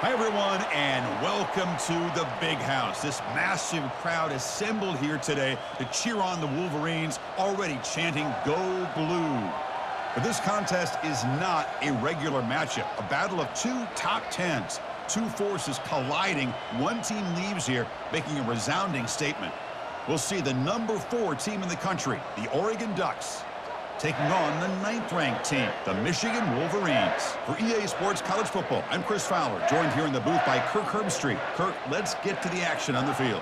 Hi, everyone, and welcome to the Big House. This massive crowd assembled here today to cheer on the Wolverines, already chanting, "Go Blue." But this contest is not a regular matchup, a battle of two top tens. Two forces colliding. One team leaves here, making a resounding statement. We'll see the #4 team in the country, the Oregon Ducks, taking on the 9th-ranked team, the Michigan Wolverines. For EA Sports College Football, I'm Chris Fowler, joined here in the booth by Kirk Herbstreit. Kirk, let's get to the action on the field.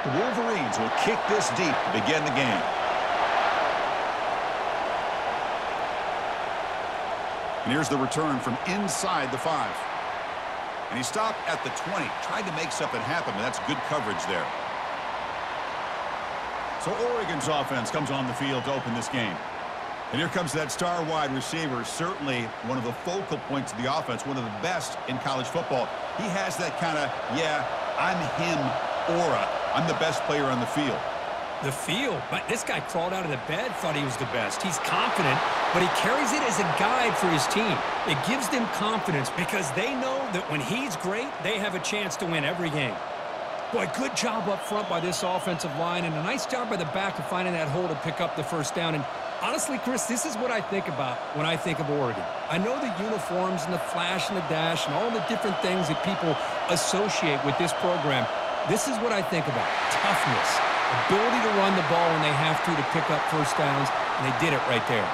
The Wolverines will kick this deep to begin the game. And here's the return from inside the 5. And he stopped at the 20, tried to make something happen, but that's good coverage there. So Oregon's offense comes on the field to open this game. And here comes that star wide receiver, certainly one of the focal points of the offense, one of the best in college football. He has that kind of, yeah, I'm him aura. I'm the best player on the field. The field? This guy crawled out of the bed, thought he was the best. He's confident, but he carries it as a guide for his team. It gives them confidence because they know that when he's great, they have a chance to win every game. Boy, good job up front by this offensive line, and a nice job by the back of finding that hole to pick up the first down. And honestly, Chris, this is what I think about when I think of Oregon. I know the uniforms and the flash and the dash and all the different things that people associate with this program. This is what I think about: toughness, ability to run the ball when they have to pick up first downs, and they did it right there.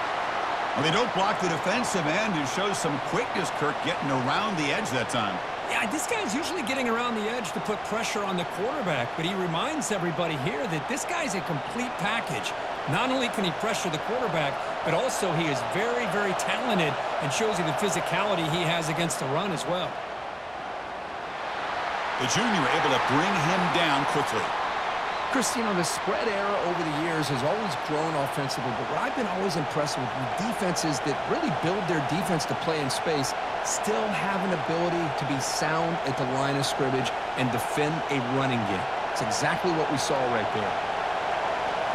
Well, they don't block the defensive end, who shows some quickness, Kirk, getting around the edge that time. Yeah, this guy's usually getting around the edge to put pressure on the quarterback, but he reminds everybody here that this guy's a complete package. Not only can he pressure the quarterback, but also he is very, very talented and shows you the physicality he has against the run as well. The junior able to bring him down quickly. Chris, the spread era over the years has always grown offensively, but what I've been always impressed with defenses that really build their defense to play in space still have an ability to be sound at the line of scrimmage and defend a running game. It's exactly what we saw right there.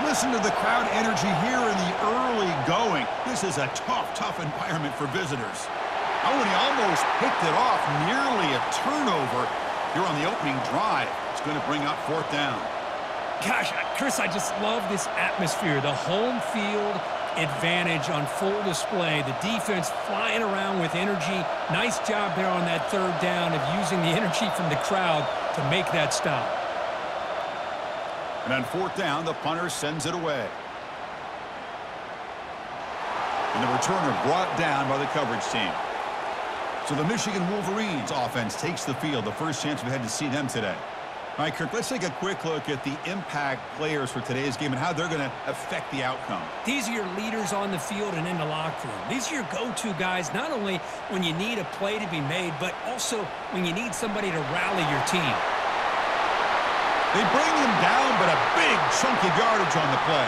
Listen to the crowd energy here in the early going. This is a tough environment for visitors. Oh, and he almost picked it off, nearly a turnover here on the opening drive. It's going to bring up 4th down. Gosh, Chris, I just love this atmosphere. The home field advantage on full display. The defense flying around with energy. Nice job there on that 3rd down of using the energy from the crowd to make that stop. And on 4th down, the punter sends it away. And the returner brought down by the coverage team. So the Michigan Wolverines offense takes the field. The first chance we had to see them today. All right, Kirk, let's take a quick look at the impact players for today's game and how they're going to affect the outcome. These are your leaders on the field and in the locker room. These are your go-to guys, not only when you need a play to be made, but also when you need somebody to rally your team. They bring him down, but a big chunk of yardage on the play.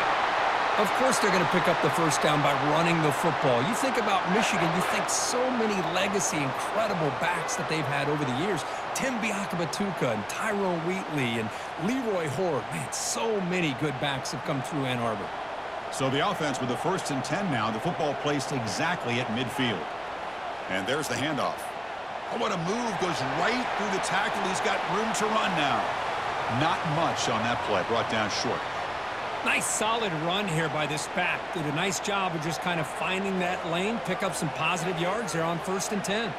Of course they're going to pick up the first down by running the football. You think about Michigan, you think so many legacy, incredible backs that they've had over the years. Tim Biakabatuka and Tyrone Wheatley and Leroy Horde. Man, so many good backs have come through Ann Arbor. So the offense with the 1st and 10 now. The football placed exactly at midfield. And there's the handoff. Oh, what a move. Goes right through the tackle. He's got room to run now. Not much on that play. Brought down short. Nice solid run here by this back. Did a nice job of just kind of finding that lane, pick up some positive yards there on 1st and 10.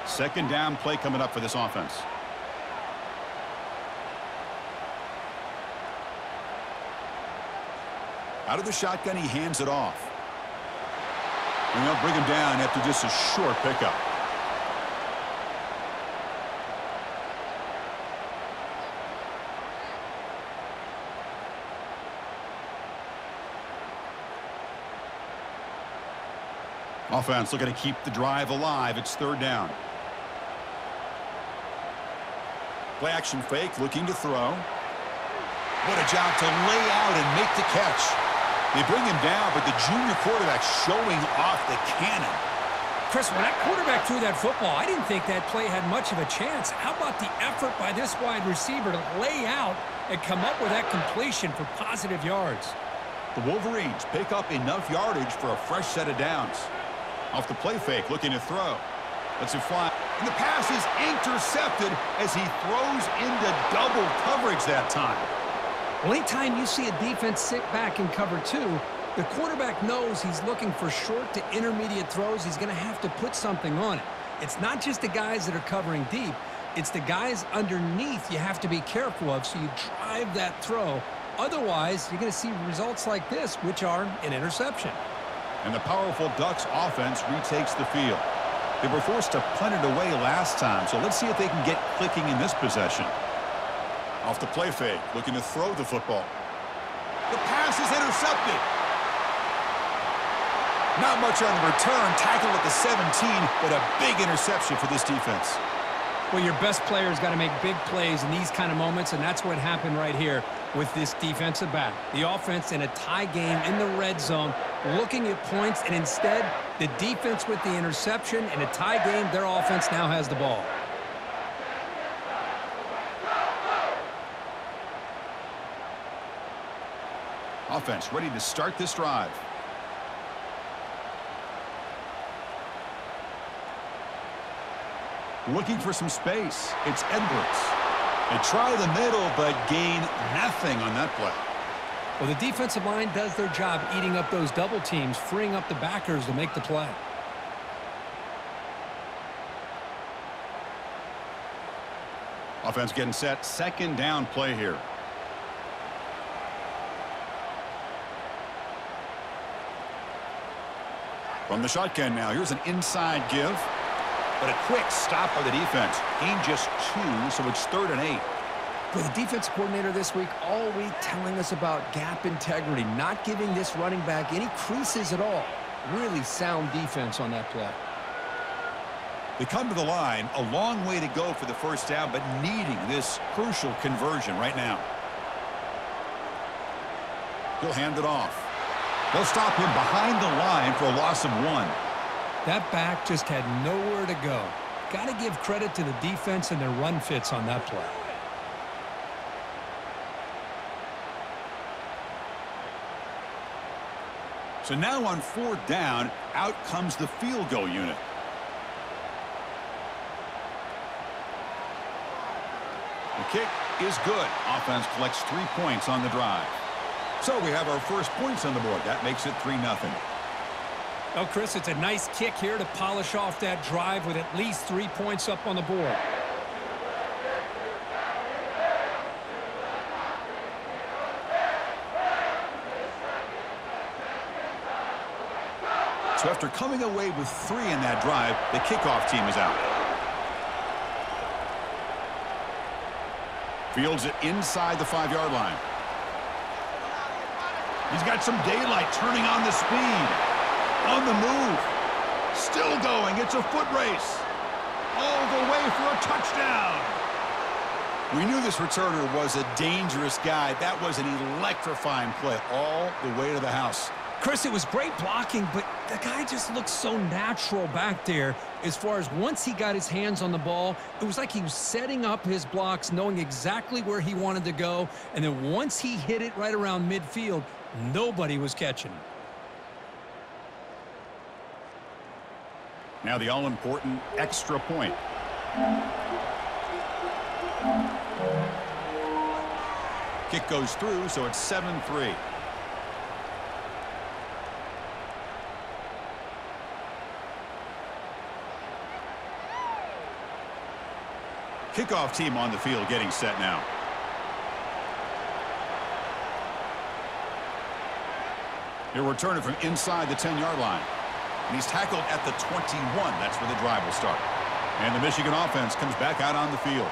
2nd down play coming up for this offense. Out of the shotgun, he hands it off. And they'll bring him down after just a short pickup. Offense looking to keep the drive alive. It's 3rd down. Play action fake, looking to throw. What a job to lay out and make the catch. They bring him down, but the junior quarterback showing off the cannon. Chris, when that quarterback threw that football, I didn't think that play had much of a chance. How about the effort by this wide receiver to lay out and come up with that completion for positive yards? The Wolverines pick up enough yardage for a fresh set of downs. Off the play fake, looking to throw. Lets it fly. And the pass is intercepted as he throws into double coverage that time. Well, anytime you see a defense sit back in cover two, the quarterback knows he's looking for short to intermediate throws. He's going to have to put something on it. It's not just the guys that are covering deep. It's the guys underneath you have to be careful of, so you drive that throw. Otherwise, you're going to see results like this, which are an interception. And the powerful Ducks offense retakes the field. They were forced to punt it away last time, so let's see if they can get clicking in this possession. Off the play fake, looking to throw the football. The pass is intercepted. Not much on the return, tackled at the 17, but a big interception for this defense. Well, your best player's got to make big plays in these kind of moments, and that's what happened right here with this defensive back. The offense in a tie game in the red zone, looking at points, and instead, the defense with the interception. In a tie game, their offense now has the ball. Offense ready to start this drive. Looking for some space. It's Edwards. They try the middle, but gain nothing on that play. Well, the defensive line does their job eating up those double teams, freeing up the backers to make the play. Offense getting set. Second down play here. From the shotgun now. Here's an inside give. But a quick stop by the defense. Gain just 2, so it's 3rd and 8. Well, the defense coordinator this week all week telling us about gap integrity, not giving this running back any creases at all. Really sound defense on that play. They come to the line, a long way to go for the first down, but needing this crucial conversion right now. He'll hand it off. They'll stop him behind the line for a loss of 1. That back just had nowhere to go. Got to give credit to the defense and their run fits on that play. So now on 4th down, out comes the field goal unit. The kick is good. Offense collects 3 points on the drive. So we have our first points on the board. That makes it 3-0. Oh, Chris, it's a nice kick here to polish off that drive with at least 3 points up on the board. So after coming away with 3 in that drive, the kickoff team is out. Fields it inside the 5-yard line. He's got some daylight turning on the speed. On the move. Still going. It's a foot race. All the way for a touchdown. We knew this returner was a dangerous guy. That was an electrifying play all the way to the house. Chris, it was great blocking, but the guy just looked so natural back there as far as once he got his hands on the ball, it was like he was setting up his blocks, knowing exactly where he wanted to go, and then once he hit it right around midfield, nobody was catching him. Now the all-important extra point. Kick goes through, so it's 7-3. Kickoff team on the field getting set now. He'll return it from inside the 10-yard line. And he's tackled at the 21. That's where the drive will start. And the Michigan offense comes back out on the field.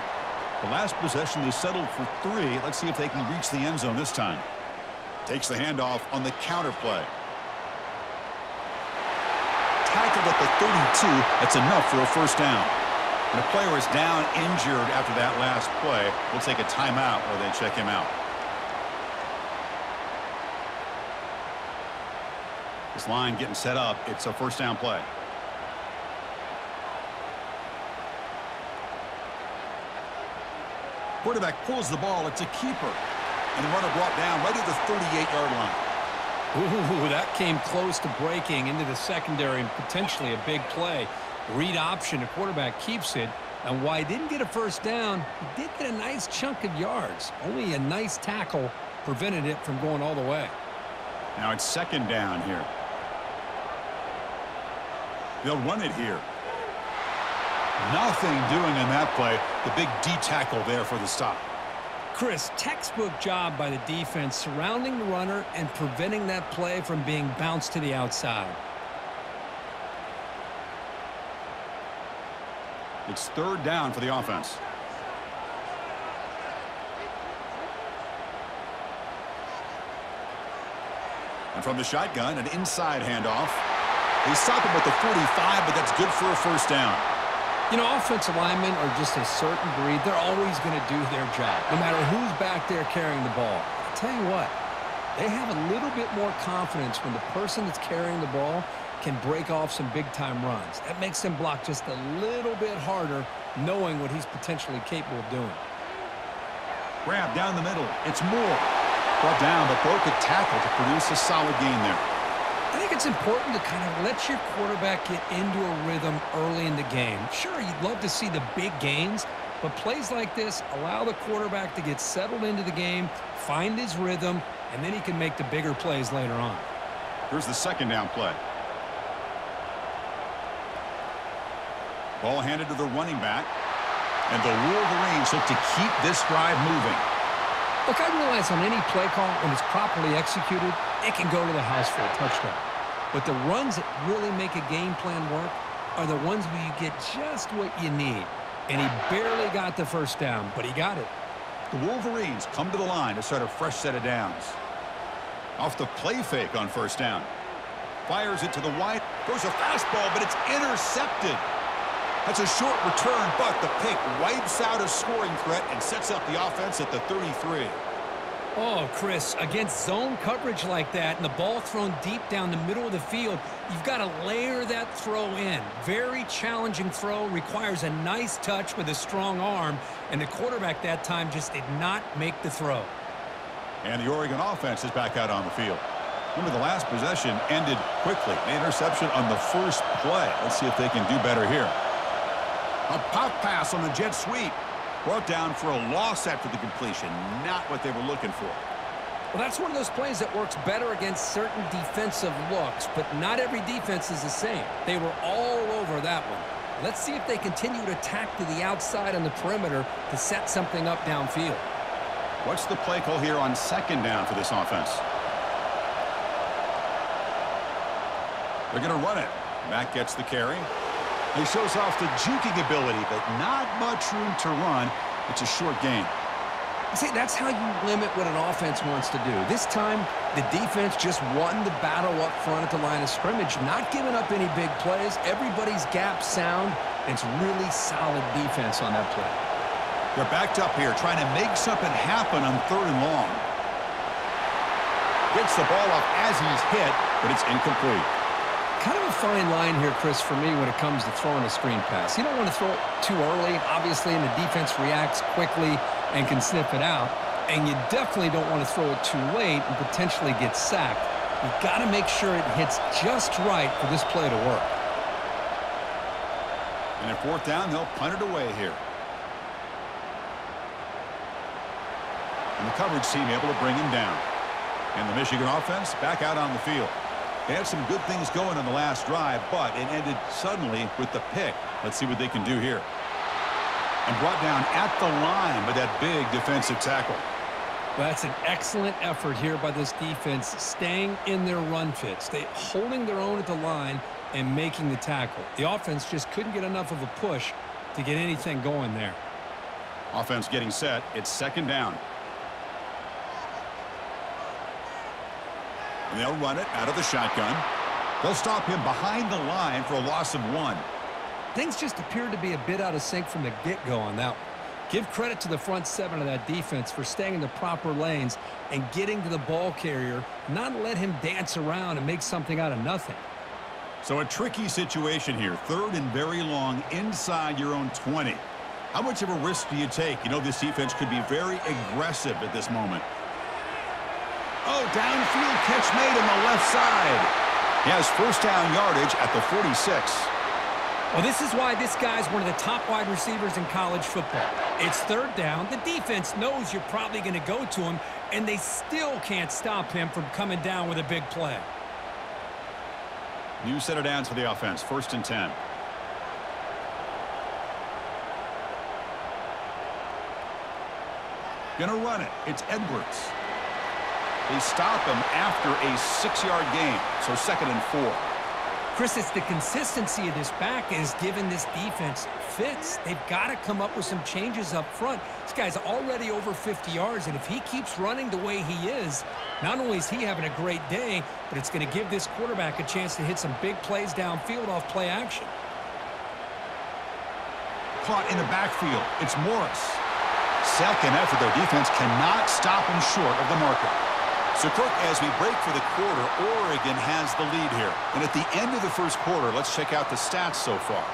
The last possession they settled for 3. Let's see if they can reach the end zone this time. Takes the handoff on the counter play. Tackled at the 32. That's enough for a first down. And a player is down injured after that last play. We'll take a timeout while they check him out. This line getting set up. It's a first down play. Quarterback pulls the ball. It's a keeper. And the runner brought down right at the 38-yard line. Ooh, that came close to breaking into the secondary and potentially a big play. Read option, the quarterback keeps it. And while he didn't get a first down, he did get a nice chunk of yards. Only a nice tackle prevented it from going all the way. Now it's second down here. They'll run it here. Nothing doing in that play. The big D tackle there for the stop. Chris, textbook job by the defense surrounding the runner and preventing that play from being bounced to the outside. It's third down for the offense. And from the shotgun, an inside handoff. They stop him at the 45, but that's good for a first down. You know, offensive linemen are just a certain breed. They're always going to do their job, no matter who's back there carrying the ball. I'll tell you what, they have a little bit more confidence when the person that's carrying the ball can break off some big-time runs. That makes them block just a little bit harder, knowing what he's potentially capable of doing. Grab down the middle. It's Moore. Brought down, but broke a tackle to produce a solid gain there. I think it's important to kind of let your quarterback get into a rhythm early in the game. Sure, you'd love to see the big gains, but plays like this allow the quarterback to get settled into the game, find his rhythm, and then he can make the bigger plays later on. Here's the second down play. Ball handed to the running back, and the Wolverines look to keep this drive moving. Look, I realize on any play call, when it's properly executed, it can go to the house for a touchdown. But the runs that really make a game plan work are the ones where you get just what you need. And he barely got the first down, but he got it. The Wolverines come to the line to start a fresh set of downs. Off the play fake on first down. Fires it to the wide. Throws a fastball, but it's intercepted. That's a short return, but the pick wipes out a scoring threat and sets up the offense at the 33. Oh, Chris, against zone coverage like that and the ball thrown deep down the middle of the field, you've got to layer that throw in. Very challenging throw, requires a nice touch with a strong arm, and the quarterback that time just did not make the throw. And the Oregon offense is back out on the field. Remember, the last possession ended quickly. An interception on the first play. Let's see if they can do better here. A pop pass on the jet sweep. Brought down for a loss after the completion. Not what they were looking for. Well, that's one of those plays that works better against certain defensive looks, but not every defense is the same. They were all over that one. Let's see if they continue to attack to the outside on the perimeter to set something up downfield. What's the play call here on second down for this offense? They're going to run it. Mack gets the carry. He shows off the juking ability, but not much room to run. It's a short gain. See, that's how you limit what an offense wants to do. This time, the defense just won the battle up front at the line of scrimmage, not giving up any big plays. Everybody's gap sound, and it's really solid defense on that play. They're backed up here, trying to make something happen on third and long. Gets the ball off as he's hit, but it's incomplete. Kind of a fine line here, Chris, for me when it comes to throwing a screen pass. You don't want to throw it too early, obviously, and the defense reacts quickly and can sniff it out. And you definitely don't want to throw it too late and potentially get sacked. You've got to make sure it hits just right for this play to work. And at fourth down, they'll punt it away here. And the coverage team able to bring him down. And the Michigan offense back out on the field. They had some good things going on the last drive, but it ended suddenly with the pick. Let's see what they can do here. And brought down at the line with that big defensive tackle. Well, that's an excellent effort here by this defense, staying in their run fits. They holding their own at the line and making the tackle. The offense just couldn't get enough of a push to get anything going there. Offense getting set. It's second down. And they'll run it out of the shotgun. They'll stop him behind the line for a loss of 1. Things just appeared to be a bit out of sync from the get-go on that one. Give credit to the front seven of that defense for staying in the proper lanes and getting to the ball carrier, not let him dance around and make something out of nothing. So a tricky situation here. Third and very long inside your own 20. How much of a risk do you take? You know, this defense could be very aggressive at this moment. Oh, downfield catch made on the left side. He has first down yardage at the 46. Well, this is why this guy's one of the top wide receivers in college football. It's third down. The defense knows you're probably going to go to him, and they still can't stop him from coming down with a big play. New set of downs for the offense. First and 10. Gonna run it. It's Edwards. They stop him after a 6-yard gain, so 2nd and 4. Chris, it's the consistency of this back is giving this defense fits. They've got to come up with some changes up front. This guy's already over 50 yards, and if he keeps running the way he is, not only is he having a great day, but it's going to give this quarterback a chance to hit some big plays downfield off play action. Caught in the backfield. It's Morris. Second effort. Their defense cannot stop him short of the marker. So, Kirk, as we break for the quarter, Oregon has the lead here. And at the end of the first quarter, let's check out the stats so far.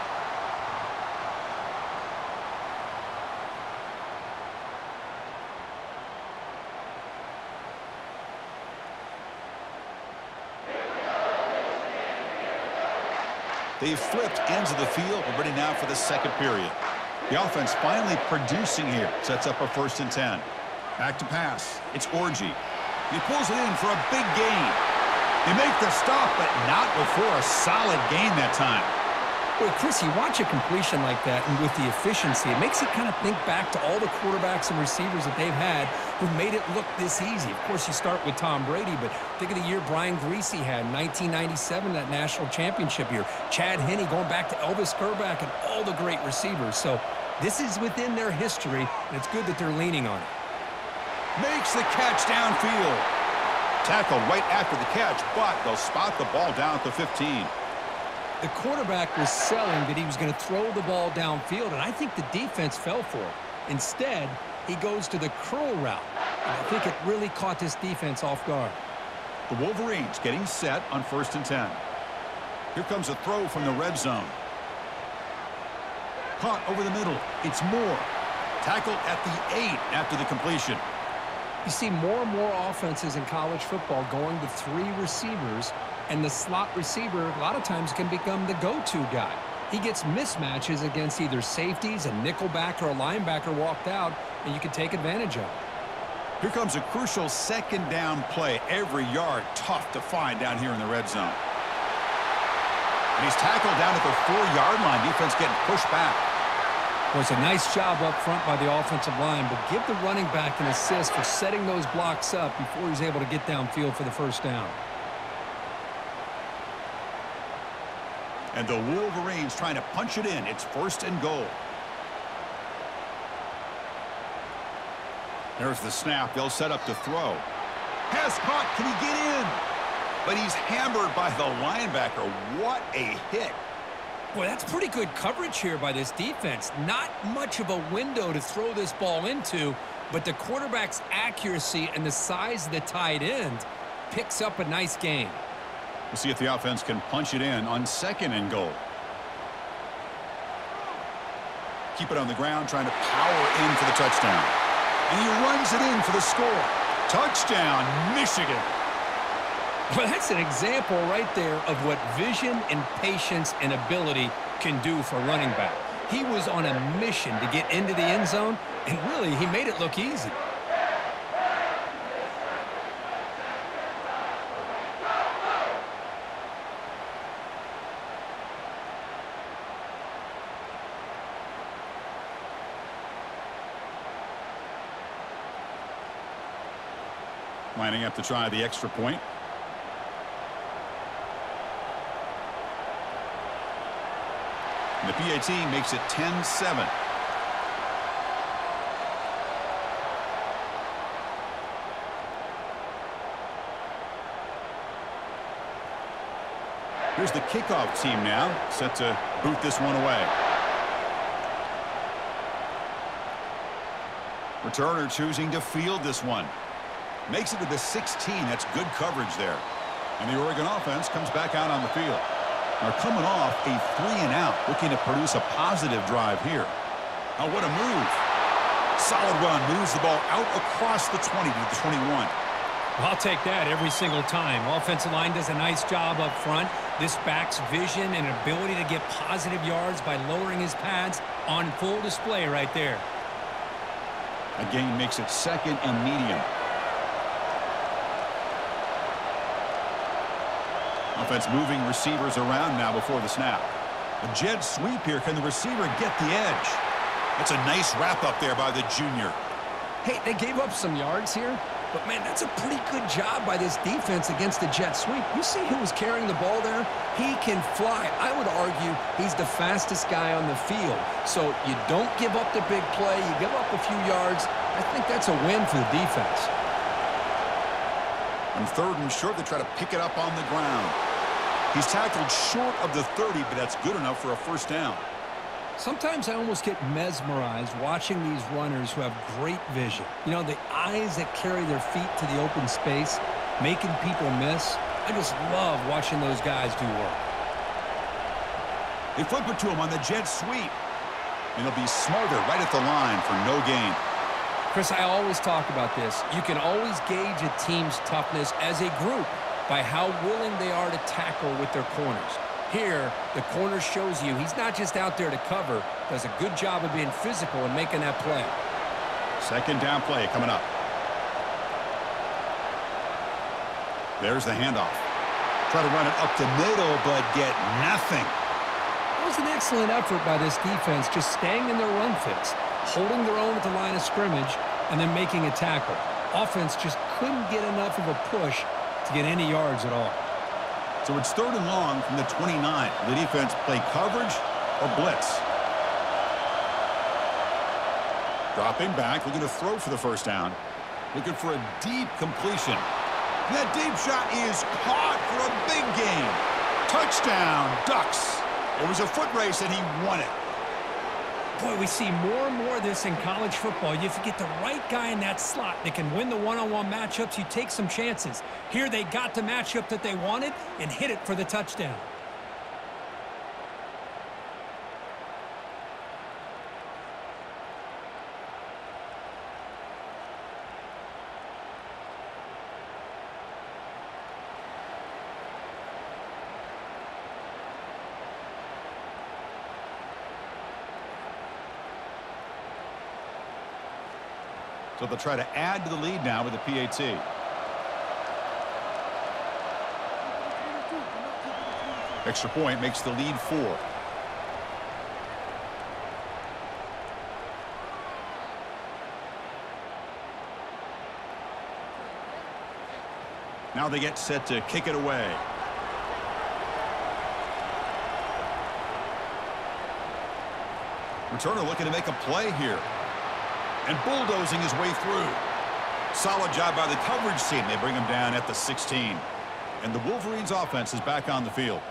They've flipped ends of the field. We're ready now for the second period. The offense finally producing here. Sets up a 1st and 10. Back to pass. It's Orji. He pulls it in for a big gain. They make the stop, but not before a solid gain that time. Well, Chris, you watch a completion like that, and with the efficiency, it makes you kind of think back to all the quarterbacks and receivers that they've had who made it look this easy. Of course, you start with Tom Brady, but think of the year Brian Greasy had in 1997, that national championship year. Chad Henne going back to Elvis Grbac and all the great receivers. So this is within their history, and it's good that they're leaning on it. Makes the catch downfield. Tackle right after the catch, but they'll spot the ball down at the 15. The quarterback was selling that he was going to throw the ball downfield, and I think the defense fell for it. Instead, he goes to the curl route. And I think it really caught this defense off guard. The Wolverines getting set on 1st and 10. Here comes a throw from the red zone. Caught over the middle. It's Moore. Tackled at the 8 after the completion. You see more and more offenses in college football going to 3 receivers, and the slot receiver a lot of times can become the go-to guy. He gets mismatches against either safeties, a nickelback, or a linebacker walked out, and you can take advantage of it. Here comes a crucial 2nd down play. Every yard tough to find down here in the red zone. And he's tackled down at the 4-yard line. Defense getting pushed back. Well, it's a nice job up front by the offensive line, but give the running back an assist for setting those blocks up before he's able to get downfield for the 1st down. And the Wolverines trying to punch it in. It's 1st and goal. There's the snap. They'll set up to throw. Pass caught. Can he get in? But he's hammered by the linebacker. What a hit. Boy, that's pretty good coverage here by this defense. Not much of a window to throw this ball into, but the quarterback's accuracy and the size of the tight end picks up a nice gain. We'll see if the offense can punch it in on 2nd and goal. Keep it on the ground, trying to power in for the touchdown. And he runs it in for the score. Touchdown, Michigan. Well, that's an example right there of what vision and patience and ability can do for running back. He was on a mission to get into the end zone, and really, he made it look easy. Lining up to try the extra point. And the PAT makes it 10-7. Here's the kickoff team now, set to boot this one away. Returner choosing to field this one. Makes it to the 16. That's good coverage there. And the Oregon offense comes back out on the field. They're coming off a 3-and-out, looking to produce a positive drive here. Oh, what a move. Solid run. Moves the ball out across the 20 to the 21. I'll take that every single time. Offensive line does a nice job up front. This back's vision and ability to get positive yards by lowering his pads on full display right there. A gain makes it second and medium. Offense moving receivers around now before the snap. A jet sweep here. Can the receiver get the edge? That's a nice wrap up there by the junior. Hey, they gave up some yards here, but, man, that's a pretty good job by this defense against the jet sweep. You see who was carrying the ball there? He can fly. I would argue he's the fastest guy on the field. So you don't give up the big play. You give up a few yards. I think that's a win for the defense. On third and short, they try to pick it up on the ground. He's tackled short of the 30, but that's good enough for a first down. Sometimes I almost get mesmerized watching these runners who have great vision. You know, the eyes that carry their feet to the open space, making people miss. I just love watching those guys do work. They flip it to him on the jet sweep. And he'll be smarter right at the line for no gain. Chris, I always talk about this. You can always gauge a team's toughness as a group by how willing they are to tackle with their corners. Here, the corner shows you he's not just out there to cover, does a good job of being physical and making that play. Second down play coming up. There's the handoff. Try to run it up the middle, but get nothing. That was an excellent effort by this defense, just staying in their run fits, holding their own at the line of scrimmage, and then making a tackle. Offense just couldn't get enough of a push to get any yards at all. So it's third and long from the 29. The defense play coverage or blitz. Dropping back, looking to throw for the first down. Looking for a deep completion. That deep shot is caught for a big gain. Touchdown, Ducks. It was a foot race and he won it. Boy, we see more and more of this in college football. If you get the right guy in that slot that can win the one-on-one matchups, you take some chances. Here they got the matchup that they wanted and hit it for the touchdown. So they'll try to add to the lead now with the PAT. Extra point makes the lead 4. Now they get set to kick it away. Returner looking to make a play here. And bulldozing his way through. Solid job by the coverage team. They bring him down at the 16. And the Wolverines offense is back on the field.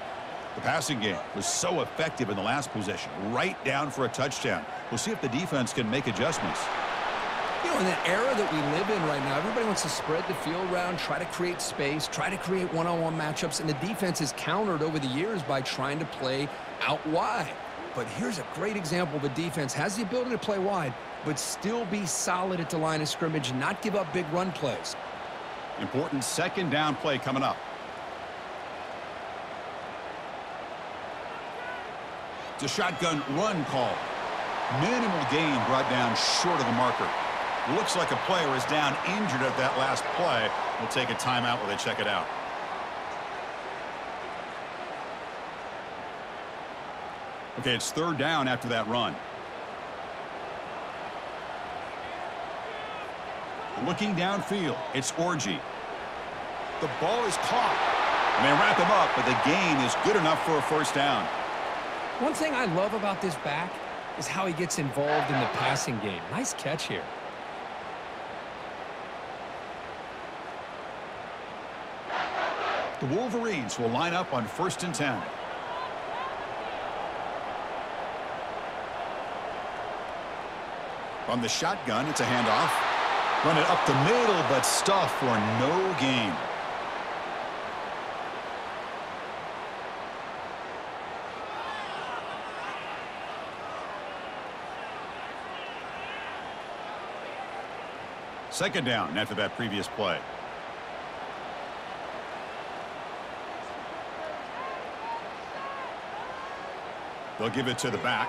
The passing game was so effective in the last possession. Right down for a touchdown. We'll see if the defense can make adjustments. You know, in the era that we live in right now, everybody wants to spread the field around, try to create space, try to create one-on-one matchups, and the defense is countered over the years by trying to play out wide. But here's a great example of a defense has the ability to play wide, but still be solid at the line of scrimmage and not give up big run plays. Important second down play coming up. It's a shotgun run call. Minimal gain brought down short of the marker. Looks like a player is down injured at that last play. We'll take a timeout while they check it out. Okay, it's third down after that run. Looking downfield, it's Orgy. The ball is caught. And they wrap him up, but the gain is good enough for a first down. One thing I love about this back is how he gets involved in the passing game. Nice catch here. The Wolverines will line up on 1st and 10. From the shotgun, it's a handoff. Run it up the middle, but stuff for no gain. Second down after that previous play. They'll give it to the back.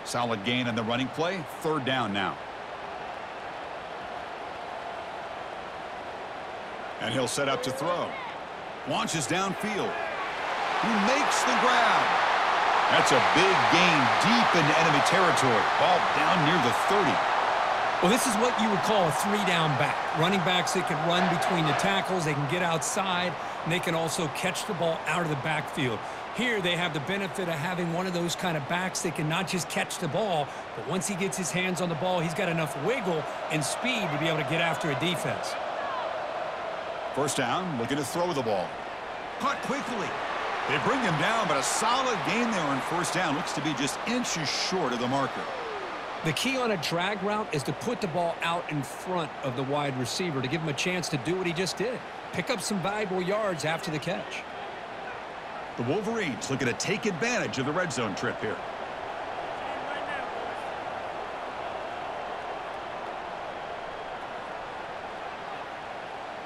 Solid gain on the running play. Third down now. And he'll set up to throw. Launches downfield. He makes the grab. That's a big gain deep into enemy territory. Ball down near the 30. Well, this is what you would call a three-down back. Running backs that can run between the tackles, they can get outside, and they can also catch the ball out of the backfield. Here, they have the benefit of having one of those kind of backs that can not just catch the ball, but once he gets his hands on the ball, he's got enough wiggle and speed to be able to get after a defense. First down, looking to throw the ball. Caught quickly. They bring him down, but a solid gain there on first down. Looks to be just inches short of the marker. The key on a drag route is to put the ball out in front of the wide receiver to give him a chance to do what he just did. Pick up some valuable yards after the catch. The Wolverines looking to take advantage of the red zone trip here.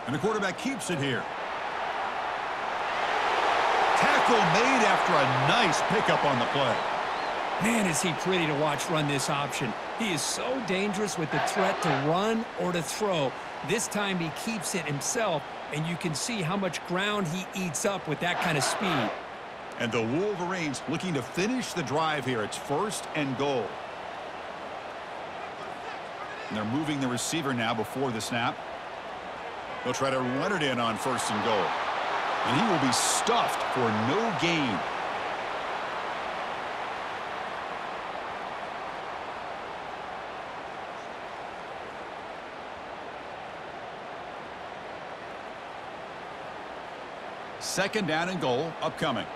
And the quarterback keeps it here. Tackle made after a nice pickup on the play. Man, is he pretty to watch run this option. He is so dangerous with the threat to run or to throw. This time he keeps it himself, and you can see how much ground he eats up with that kind of speed. And the Wolverines looking to finish the drive here. It's first and goal. And they're moving the receiver now before the snap. They'll try to run it in on first and goal. And he will be stuffed for no gain. Second down and goal upcoming.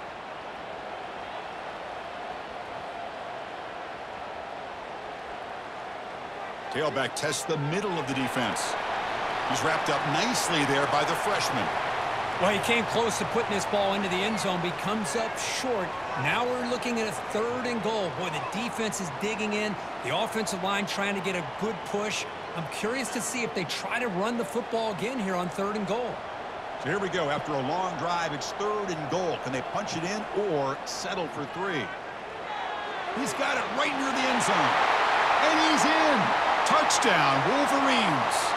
Tailback tests the middle of the defense. He's wrapped up nicely there by the freshman. Well, he came close to putting this ball into the end zone, but he comes up short. Now we're looking at a third and goal. Boy, the defense is digging in. The offensive line trying to get a good push. I'm curious to see if they try to run the football again here on third and goal. So here we go. After a long drive, it's third and goal. Can they punch it in or settle for three? He's got it right near the end zone. And he's in. Touchdown, Wolverines.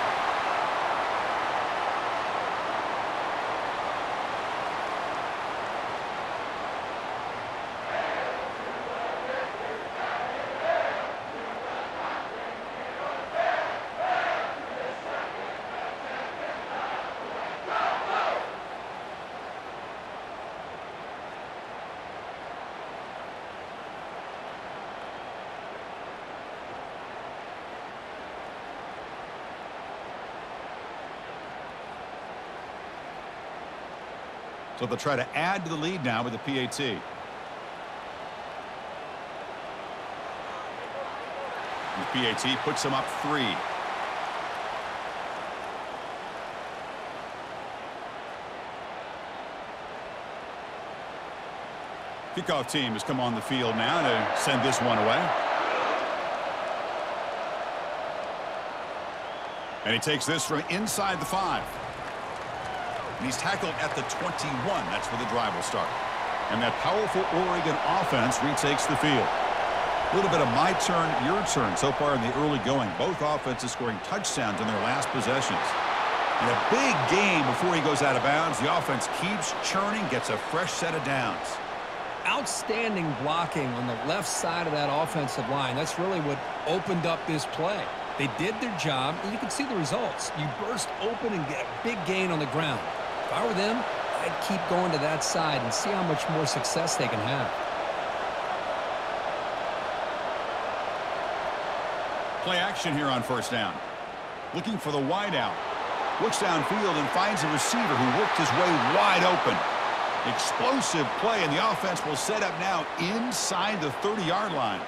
So they'll try to add to the lead now with the PAT. And the PAT puts them up 3. Kickoff team has come on the field now to send this one away. And he takes this from inside the 5. And he's tackled at the 21. That's where the drive will start. And that powerful Oregon offense retakes the field. A little bit of my turn, your turn so far in the early going. Both offenses scoring touchdowns in their last possessions. And a big game before he goes out of bounds. The offense keeps churning, gets a fresh set of downs. Outstanding blocking on the left side of that offensive line. That's really what opened up this play. They did their job, and you can see the results. You burst open and get a big gain on the ground. If I were them, I'd keep going to that side and see how much more success they can have. Play action here on first down. Looking for the wideout. Looks downfield and finds a receiver who worked his way wide open. Explosive play, and the offense will set up now inside the 30-yard line.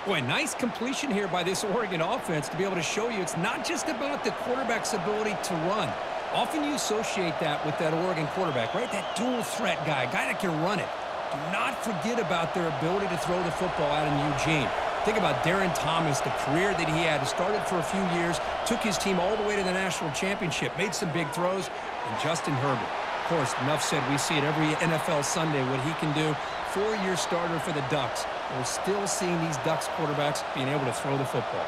Boy, nice completion here by this Oregon offense to be able to show you it's not just about the quarterback's ability to run. Often you associate that with that Oregon quarterback, right? That dual threat guy that can run it. Do not forget about their ability to throw the football out in Eugene. Think about Darren Thomas, the career that he had. He started for a few years, took his team all the way to the national championship, made some big throws, and Justin Herbert. Of course, enough said, we see it every NFL Sunday what he can do. 4-year starter for the Ducks. We're still seeing these Ducks quarterbacks being able to throw the football.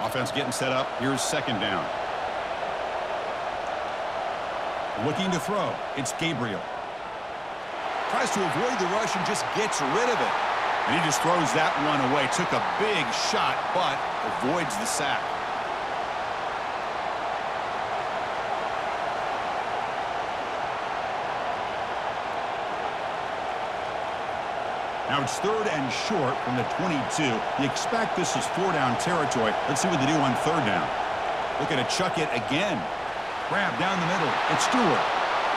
Offense getting set up. Here's second down. Looking to throw. It's Gabriel. Tries to avoid the rush and just gets rid of it. And he just throws that one away. Took a big shot, but avoids the sack. Now it's third and short from the 22. You expect this is 4-down territory. Let's see what they do on third down. Looking to chuck it again. Grab down the middle. It's Stewart.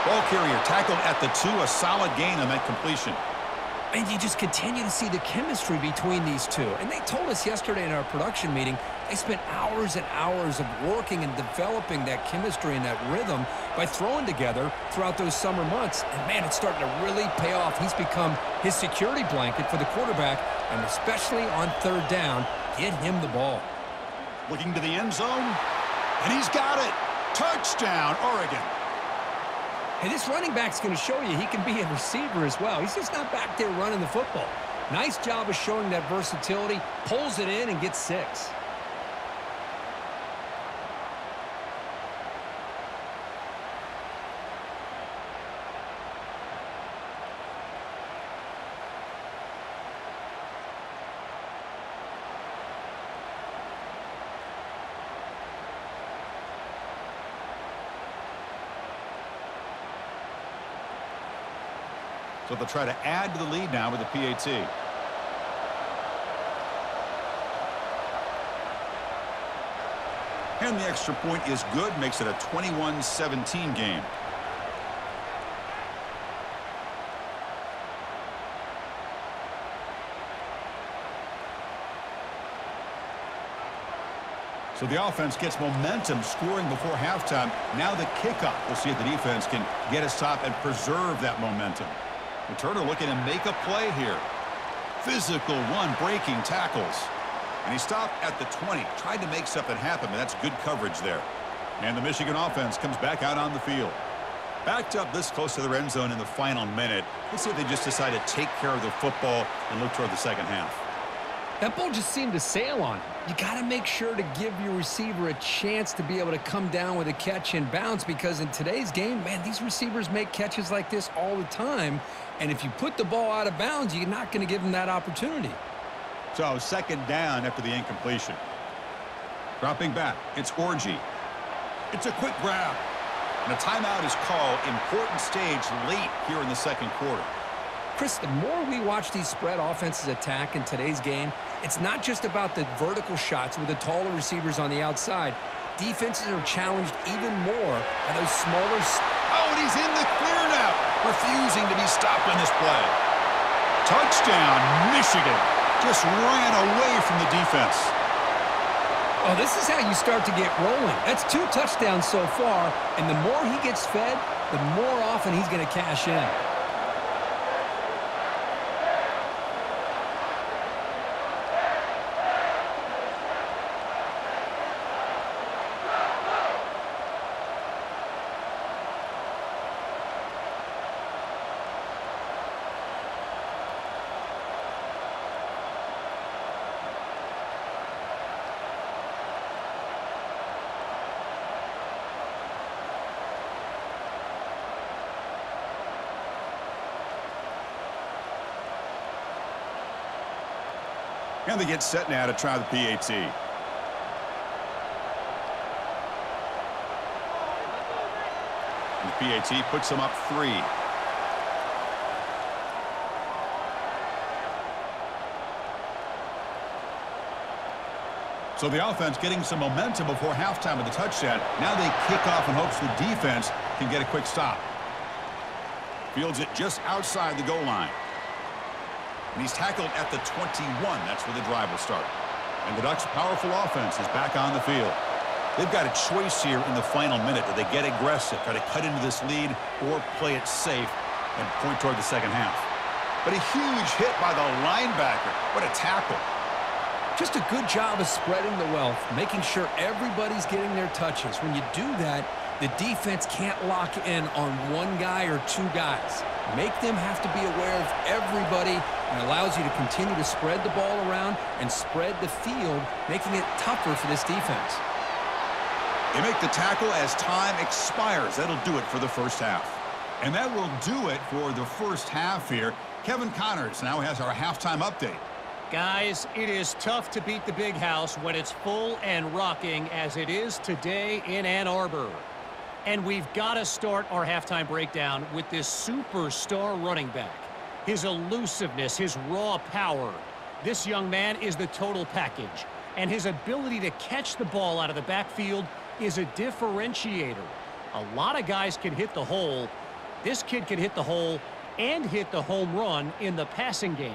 Ball carrier tackled at the 2. A solid gain on that completion. And you just continue to see the chemistry between these two. And they told us yesterday in our production meeting, they spent hours and hours of working and developing that chemistry and that rhythm by throwing together throughout those summer months. And, man, it's starting to really pay off. He's become his security blanket for the quarterback, and especially on third down, get him the ball. Looking to the end zone, and he's got it. Touchdown, Oregon. Hey, this running back's going to show you he can be a receiver as well. He's just not back there running the football. Nice job of showing that versatility, pulls it in and gets 6. So they'll try to add to the lead now with the PAT. And the extra point is good, makes it a 21-17 game. So the offense gets momentum scoring before halftime. Now the kickoff. We'll see if the defense can get a stop and preserve that momentum. Turner looking to make a play here. Physical one, breaking tackles. And he stopped at the 20. Tried to make something happen, but that's good coverage there. And the Michigan offense comes back out on the field. Backed up this close to the end zone in the final minute. Let's see if they just decide to take care of the football and look toward the second half. That ball just seemed to sail on him. You got to make sure to give your receiver a chance to be able to come down with a catch and bounce, because in today's game, man, these receivers make catches like this all the time. And if you put the ball out of bounds, you're not going to give them that opportunity. So second down after the incompletion. Dropping back, it's Orgy. It's a quick grab. And a timeout is called. Important stage late here in the second quarter. Chris, the more we watch these spread offenses attack in today's game, it's not just about the vertical shots with the taller receivers on the outside. Defenses are challenged even more by those smaller... Oh, and he's in the clear now. Refusing to be stopped on this play. Touchdown, Michigan. Just ran away from the defense. Oh, this is how you start to get rolling. That's 2 touchdowns so far, and the more he gets fed, the more often he's going to cash in. And they get set now to try the PAT. And the PAT puts them up 3. So the offense getting some momentum before halftime with the touchdown. Now they kick off in hopes the defense can get a quick stop. Fields it just outside the goal line. And he's tackled at the 21. That's where the drive will start. And the Ducks' powerful offense is back on the field. They've got a choice here in the final minute. Do they get aggressive, try to cut into this lead, or play it safe and point toward the second half? But a huge hit by the linebacker. What a tackle. Just a good job of spreading the wealth, making sure everybody's getting their touches. When you do that, the defense can't lock in on one guy or two guys. Make them have to be aware of everybody, and allows you to continue to spread the ball around and spread the field, making it tougher for this defense. They make the tackle as time expires. That'll do it for the first half. And that will do it for the first half here. Kevin Connors now has our halftime update. Guys, it is tough to beat the Big House when it's full and rocking as it is today in Ann Arbor. And we've got to start our halftime breakdown with this superstar running back. His elusiveness, his raw power. This young man is the total package. And his ability to catch the ball out of the backfield is a differentiator. A lot of guys can hit the hole. This kid can hit the hole and hit the home run in the passing game.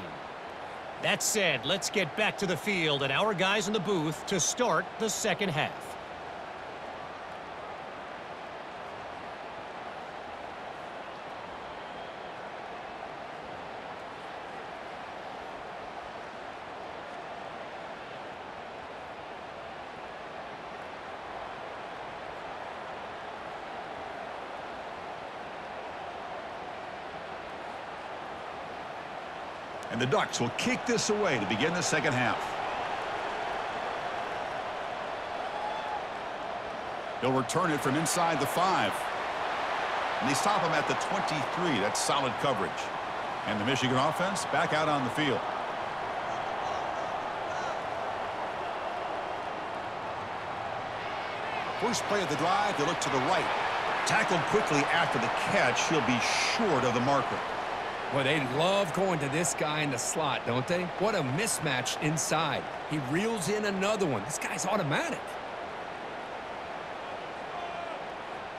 That said, let's get back to the field and our guys in the booth to start the second half. And the Ducks will kick this away to begin the second half. They'll return it from inside the 5. And they stop him at the 23. That's solid coverage. And the Michigan offense back out on the field. First play of the drive, they look to the right. Tackled quickly after the catch. He'll be short of the marker. Well, they love going to this guy in the slot, don't they? What a mismatch inside. He reels in another one. This guy's automatic.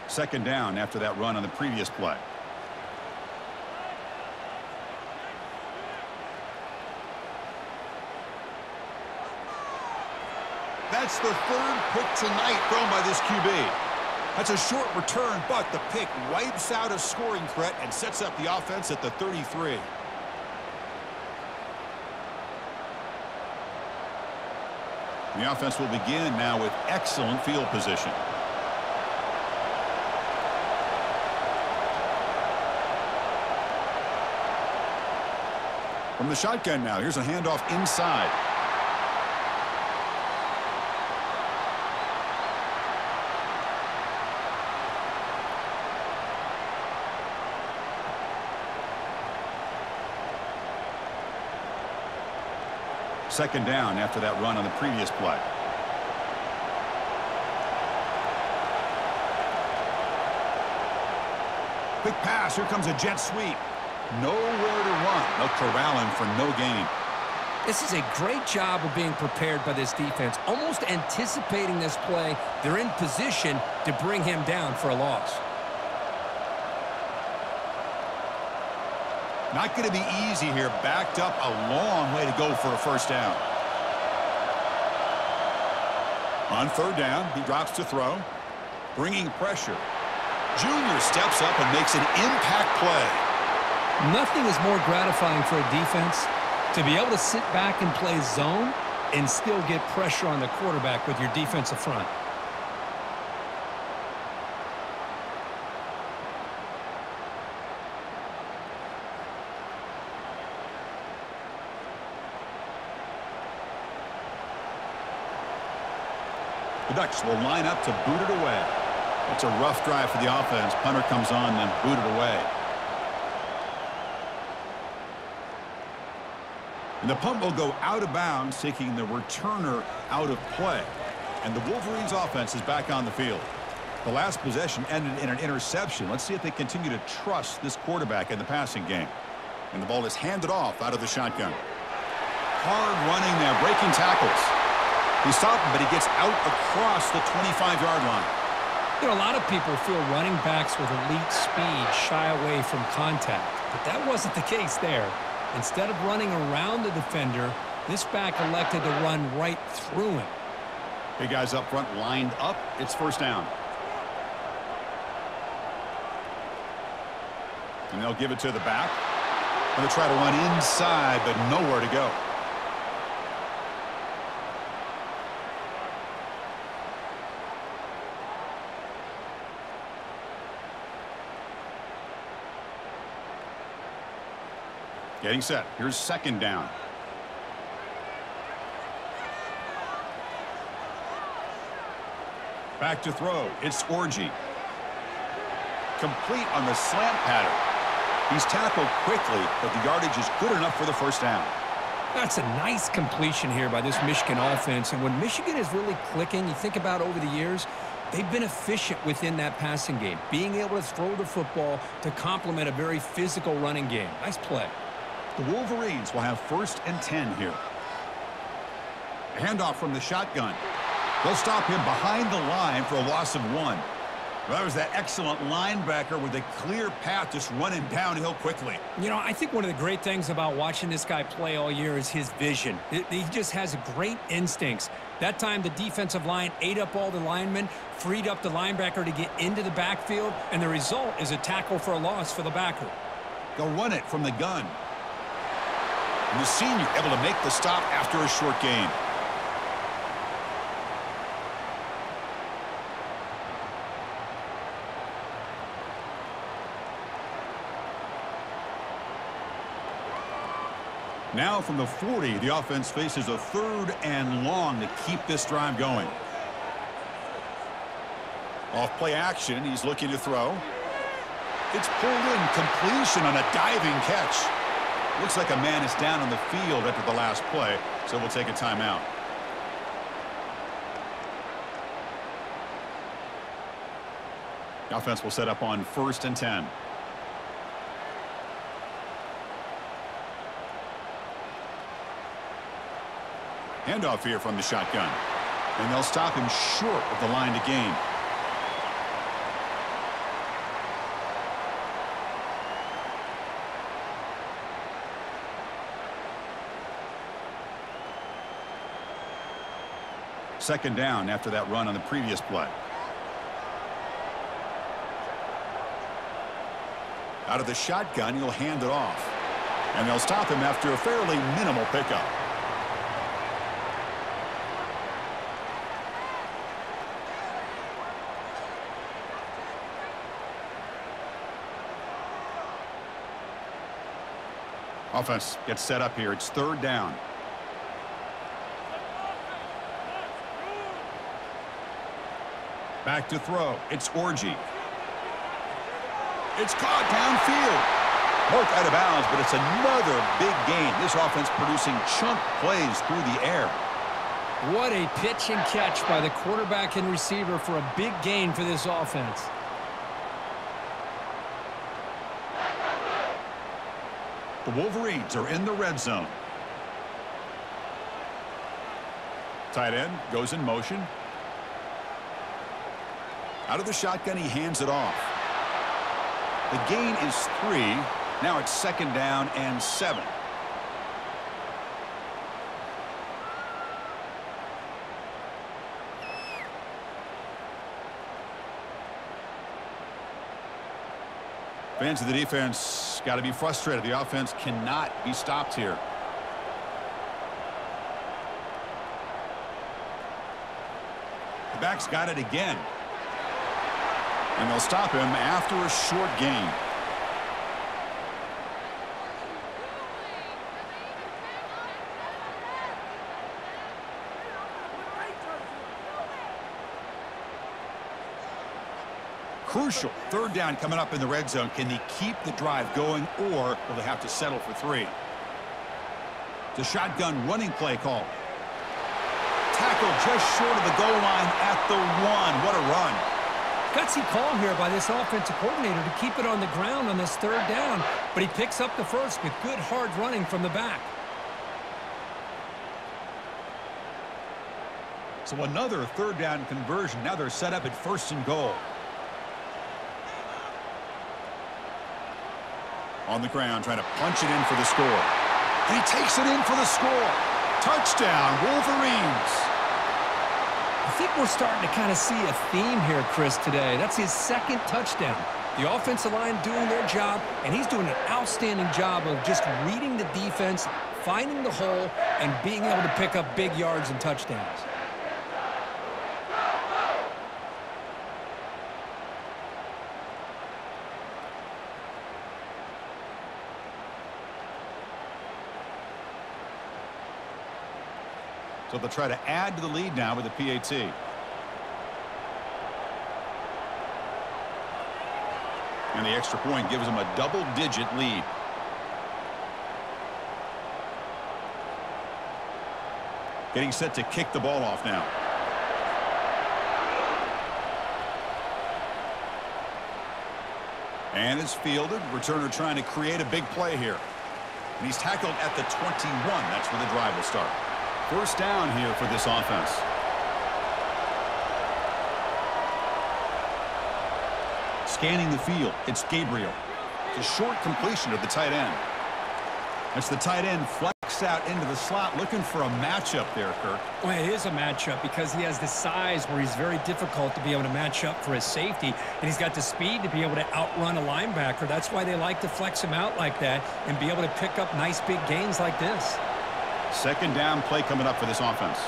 Second down after that run on the previous play. That's the third pick tonight thrown by this QB. That's a short return, but the pick wipes out a scoring threat and sets up the offense at the 33. The offense will begin now with excellent field position. From the shotgun now, here's a handoff inside. Second down after that run on the previous play. Quick pass. Here comes a jet sweep. Nowhere to run. They'll corral him for no gain. This is a great job of being prepared by this defense. Almost anticipating this play, they're in position to bring him down for a loss. Not going to be easy here. Backed up a long way to go for a first down. On third down, he drops to throw. Bringing pressure. Junior steps up and makes an impact play. Nothing is more gratifying for a defense to be able to sit back and play zone and still get pressure on the quarterback with your defensive front. The Ducks will line up to boot it away. It's a rough drive for the offense. Punter comes on and boot it away. And the punt will go out of bounds, taking the returner out of play. And the Wolverines offense is back on the field. The last possession ended in an interception. Let's see if they continue to trust this quarterback in the passing game. And the ball is handed off out of the shotgun. Hard running there, breaking tackles. He stopped him, but he gets out across the 25-yard line. You know, a lot of people feel running backs with elite speed shy away from contact, but that wasn't the case there. Instead of running around the defender, this back elected to run right through him. Big guys up front lined up. It's first down. And they'll give it to the back. Going to try to run inside, but nowhere to go. Getting set. Here's second down. Back to throw. It's Orgy. Complete on the slant pattern. He's tackled quickly, but the yardage is good enough for the first down. That's a nice completion here by this Michigan offense. And when Michigan is really clicking, you think about over the years, they've been efficient within that passing game, being able to throw the football to complement a very physical running game. Nice play. The Wolverines will have 1st and 10 here. A handoff from the shotgun. They'll stop him behind the line for a loss of 1. Well, that was that excellent linebacker with a clear path just running downhill quickly. You know, I think one of the great things about watching this guy play all year is his vision. He just has great instincts. That time, the defensive line ate up all the linemen, freed up the linebacker to get into the backfield, and the result is a tackle for a loss for the backer. They'll run it from the gun. And the senior able to make the stop after a short gain. Now from the 40, the offense faces a 3rd and long to keep this drive going. Off play action, he's looking to throw. It's pulled in, completion on a diving catch. Looks like a man is down on the field after the last play, so we'll take a timeout. The offense will set up on 1st and 10. Handoff here from the shotgun. And they'll stop him short of the line to gain. Second down after that run on the previous play. Out of the shotgun, he'll hand it off. And they'll stop him after a fairly minimal pickup. Offense gets set up here. It's 3rd down. Back to throw. It's Orgy. It's caught downfield. Marked out of bounds, but it's another big gain. This offense producing chunk plays through the air. What a pitch and catch by the quarterback and receiver for a big gain for this offense. The Wolverines are in the red zone. Tight end goes in motion. Out of the shotgun, he hands it off. The gain is 3. Now it's 2nd down and 7. Fans of the defense got to be frustrated. The offense cannot be stopped here. The back's got it again. And they'll stop him after a short gain. Crucial 3rd down coming up in the red zone. Can they keep the drive going, or will they have to settle for 3? It's a shotgun running play call. Tackle just short of the goal line at the 1. What a run. Gutsy call here by this offensive coordinator to keep it on the ground on this 3rd down, but he picks up the first with good hard running from the back. So another third down conversion. Now they're set up at 1st and goal. On the ground, trying to punch it in for the score. And he takes it in for the score. Touchdown, Wolverines. I think we're starting to kind of see a theme here, Chris, today. That's his 2nd touchdown. The offensive line doing their job, and he's doing an outstanding job of just reading the defense, finding the hole, and being able to pick up big yards and touchdowns. So they'll try to add to the lead now with the PAT. And the extra point gives them a double-digit lead. Getting set to kick the ball off now. And it's fielded. Returner trying to create a big play here. And he's tackled at the 21. That's where the drive will start. 1st down here for this offense. Scanning the field, it's Gabriel. It's a short completion to the tight end. That's the tight end flex out into the slot, looking for a matchup there, Kirk. Well, it is a matchup because he has the size where he's very difficult to be able to match up for his safety, and he's got the speed to be able to outrun a linebacker. That's why they like to flex him out like that and be able to pick up nice big gains like this. 2nd down play coming up for this offense.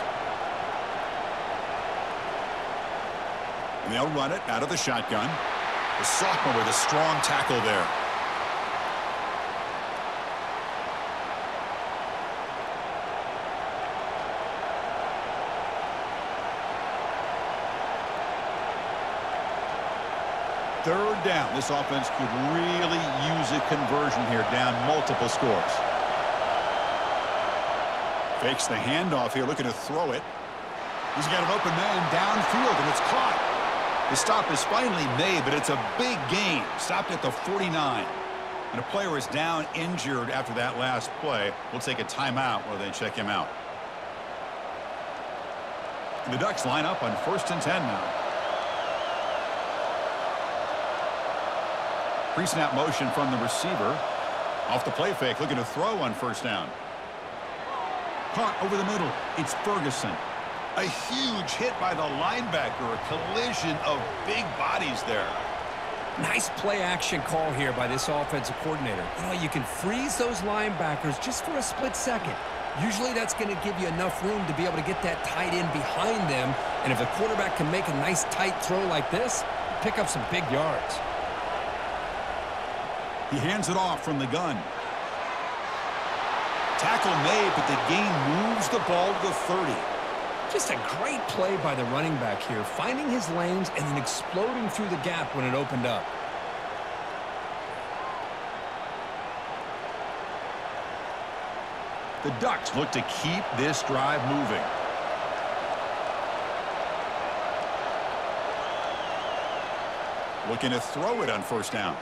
And they'll run it out of the shotgun. The sophomore with a strong tackle there. Third down. This offense could really use a conversion here, down multiple scores. Fakes the handoff here, looking to throw it. He's got an open man downfield, and it's caught. The stop is finally made, but it's a big gain. Stopped at the 49. And a player is down injured after that last play. We'll take a timeout while they check him out. And the Ducks line up on 1st and 10 now. Pre-snap motion from the receiver. Off the play fake, looking to throw on 1st down. Caught over the middle. It's Ferguson. A huge hit by the linebacker. A collision of big bodies there. Nice play action call here by this offensive coordinator. You know, you can freeze those linebackers just for a split second. Usually that's going to give you enough room to be able to get that tight end behind them. And if the quarterback can make a nice tight throw like this, pick up some big yards. He hands it off from the gun. Tackle made, but the gain moves the ball to the 30. Just a great play by the running back here, finding his lanes and then exploding through the gap when it opened up. The Ducks look to keep this drive moving. Looking to throw it on 1st down.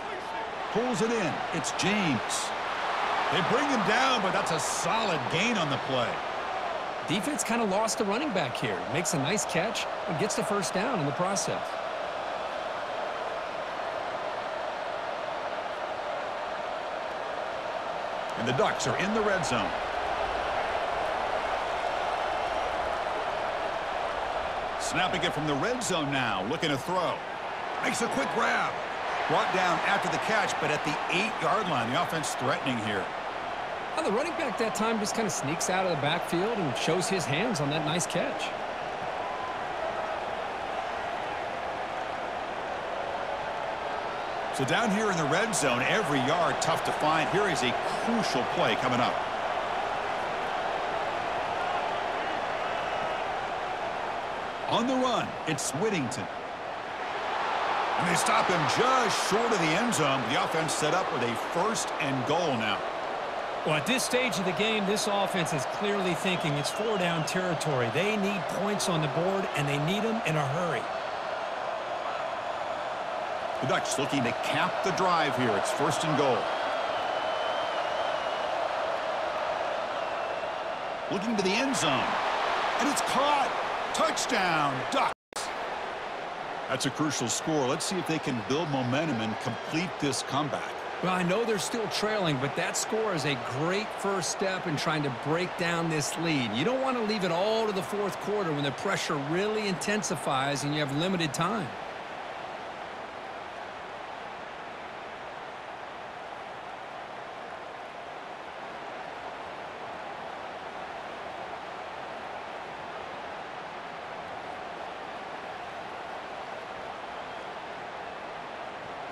Pulls it in. It's James. They bring him down, but that's a solid gain on the play. Defense kind of lost the running back here. Makes a nice catch and gets the 1st down in the process. And the Ducks are in the red zone. Snapping it from the red zone now. Looking to throw. Makes a quick grab. Brought down after the catch, but at the 8-yard line. The offense threatening here. Well, the running back that time just kind of sneaks out of the backfield and shows his hands on that nice catch. So down here in the red zone, every yard tough to find. Here is a crucial play coming up. On the run, it's Whittington. And they stop him just short of the end zone. The offense set up with a 1st and goal now. Well, at this stage of the game, this offense is clearly thinking it's 4-down territory. They need points on the board, and they need them in a hurry. The Ducks looking to cap the drive here. It's 1st and goal. Looking to the end zone. And it's caught. Touchdown, Ducks. That's a crucial score. Let's see if they can build momentum and complete this comeback. Well, I know they're still trailing, but that score is a great first step in trying to break down this lead. You don't want to leave it all to the fourth quarter when the pressure really intensifies and you have limited time.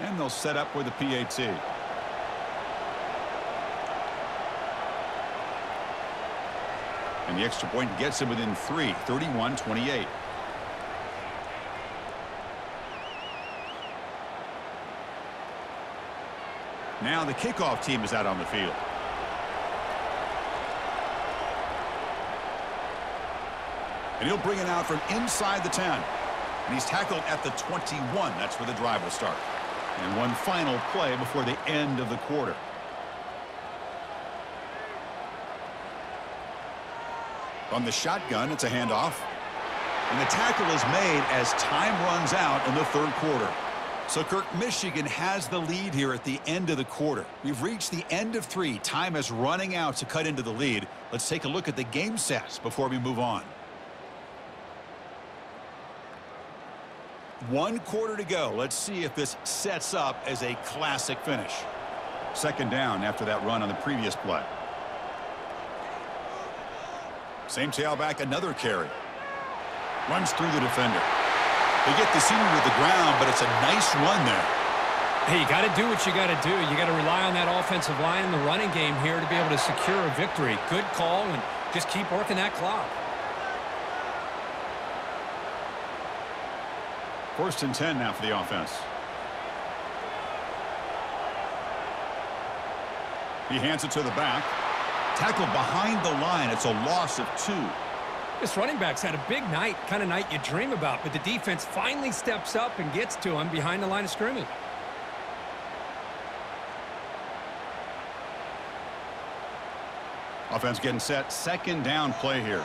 And they'll set up with a PAT. And the extra point gets him within 3, 31-28. Now the kickoff team is out on the field. And he'll bring it out from inside the 10. And he's tackled at the 21. That's where the drive will start. And one final play before the end of the quarter. On the shotgun, it's a handoff. And the tackle is made as time runs out in the third quarter. So, Kirk, Michigan has the lead here at the end of the quarter. We've reached the end of 3. Time is running out to cut into the lead. Let's take a look at the game stats before we move on. 1 quarter to go. Let's see if this sets up as a classic finish. Second down after that run on the previous play. Same tailback, another carry. Runs through the defender. They get the senior to the ground, but it's a nice run there. Hey, you got to do what you got to do. You got to rely on that offensive line in the running game here to be able to secure a victory. Good call, and just keep working that clock. 1st and 10 now for the offense. He hands it to the back. Tackled behind the line. It's a loss of 2. This running back's had a big night, kind of night you dream about, but the defense finally steps up and gets to him behind the line of scrimmage. Offense getting set. Second down play here.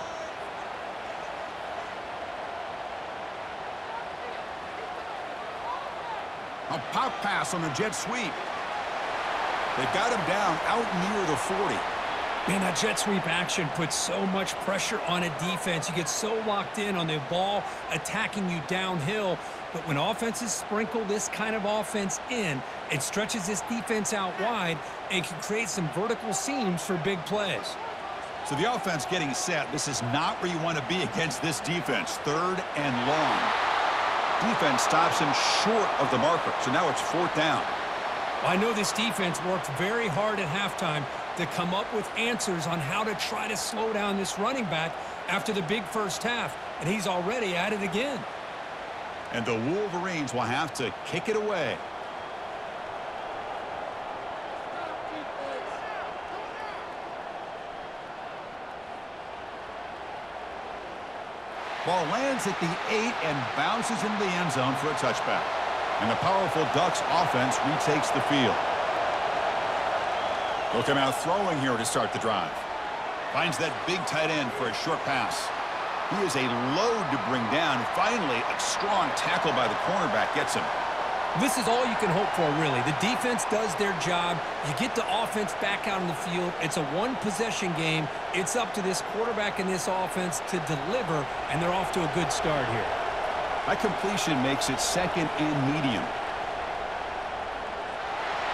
A pop pass on the jet sweep. They've got him down out near the 40. Man, that jet sweep action puts so much pressure on a defense. You get so locked in on the ball attacking you downhill. But when offenses sprinkle this kind of offense in, it stretches this defense out wide and can create some vertical seams for big plays. So the offense getting set. This is not where you want to be against this defense. 3rd and long. Defense stops him short of the marker. So now it's 4th down. I know this defense worked very hard at halftime to come up with answers on how to try to slow down this running back after the big first half, and he's already at it again. And the Wolverines will have to kick it away. Ball lands at the 8 and bounces into the end zone for a touchback. And the powerful Ducks offense retakes the field. They'll come out throwing here to start the drive. Finds that big tight end for a short pass. He is a load to bring down. Finally, a strong tackle by the cornerback gets him. This is all you can hope for, really. The defense does their job. You get the offense back out on the field. It's a one-possession game. It's up to this quarterback and this offense to deliver, and they're off to a good start here. That completion makes it 2nd and medium.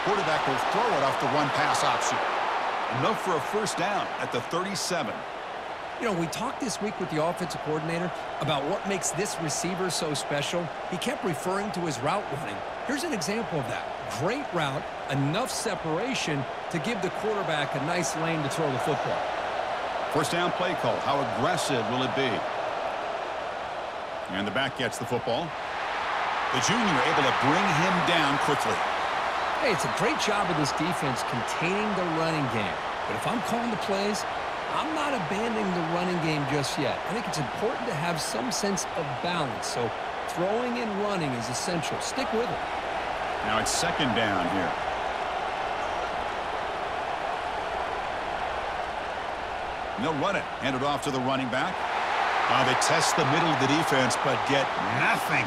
Quarterback will throw it off the run-pass option. Enough for a first down at the 37. You know, we talked this week with the offensive coordinator about what makes this receiver so special. He kept referring to his route running. Here's an example of that. Great route, enough separation to give the quarterback a nice lane to throw the football. First down play call. How aggressive will it be? And the back gets the football. The junior able to bring him down quickly. Hey, it's a great job of this defense containing the running game. But if I'm calling the plays, I'm not abandoning the running game just yet. I think it's important to have some sense of balance. So throwing and running is essential. Stick with it. Now it's 2nd down here. And they'll run it. Hand it off to the running back. They test the middle of the defense, but get nothing.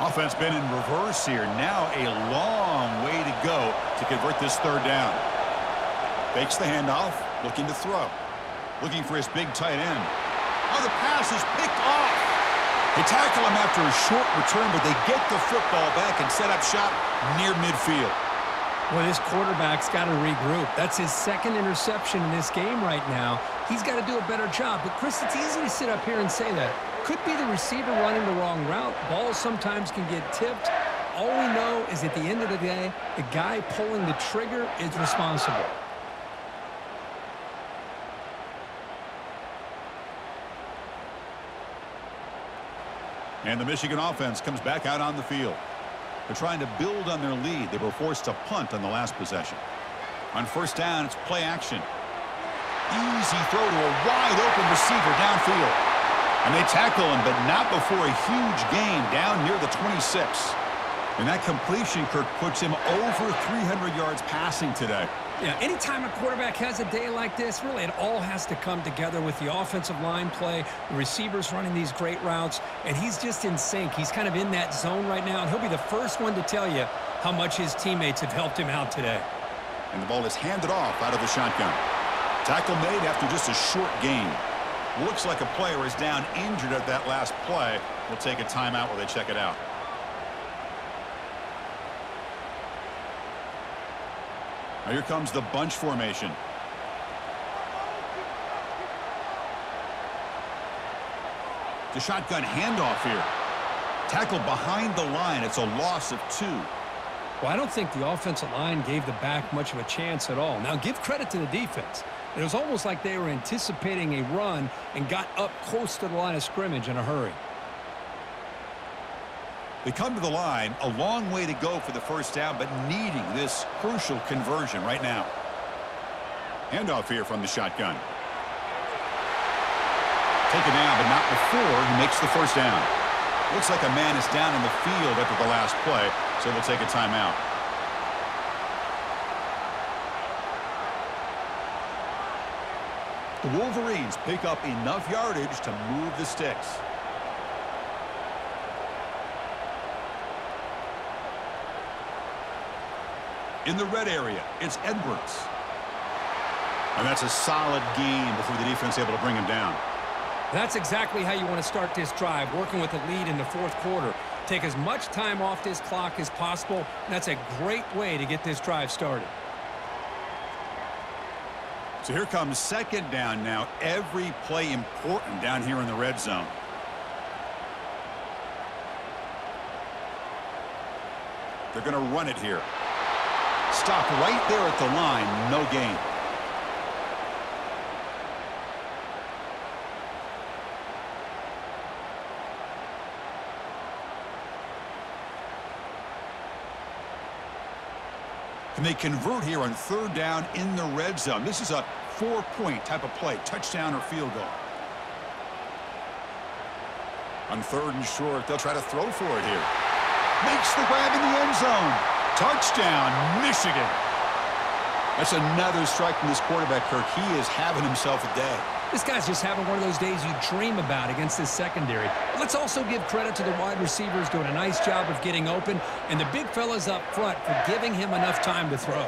Offense been in reverse here. Now a long way to go to convert this third down. Fakes the handoff, looking to throw. Looking for his big tight end. Oh, the pass is picked off. They tackle him after a short return, but they get the football back and set up shop near midfield. Well, this quarterback's got to regroup. That's his second interception in this game right now. He's got to do a better job. But, Chris, it's easy to sit up here and say that. Could be the receiver running the wrong route. Balls sometimes can get tipped. All we know is at the end of the day, the guy pulling the trigger is responsible. And the Michigan offense comes back out on the field. They're trying to build on their lead. They were forced to punt on the last possession. On first down, it's play action. Easy throw to a wide-open receiver downfield. And they tackle him, but not before a huge gain down near the 26. And that completion, Kirk, puts him over 300 yards passing today. Yeah, anytime a quarterback has a day like this, really it all has to come together with the offensive line play, the receivers running these great routes, and he's just in sync. He's kind of in that zone right now, and he'll be the first one to tell you how much his teammates have helped him out today. And the ball is handed off out of the shotgun. Tackle made after just a short gain. Looks like a player is down injured at that last play. We'll take a timeout while they check it out. Now here comes the bunch formation. The shotgun handoff here. Tackle behind the line. It's a loss of 2. Well, I don't think the offensive line gave the back much of a chance at all. Now, give credit to the defense. It was almost like they were anticipating a run and got up close to the line of scrimmage in a hurry. They come to the line, a long way to go for the first down, but needing this crucial conversion right now. Handoff here from the shotgun. Taken down, but not before he makes the first down. Looks like a man is down in the field after the last play, so they'll take a timeout. The Wolverines pick up enough yardage to move the sticks. In the red area, it's Edwards. And that's a solid gain before the defense able to bring him down. That's exactly how you want to start this drive, working with a lead in the fourth quarter. Take as much time off this clock as possible. That's a great way to get this drive started. So here comes second down now. Every play important down here in the red zone. They're going to run it here. Stop right there at the line. No gain. Can they convert here on third down in the red zone? This is a 4-point type of play, touchdown or field goal. On third and short, they'll try to throw for it here. Makes the grab in the end zone. Touchdown, Michigan. That's another strike from this quarterback, Kirk. He is having himself a day. This guy's just having one of those days you dream about against this secondary. But let's also give credit to the wide receivers doing a nice job of getting open, and the big fellas up front for giving him enough time to throw.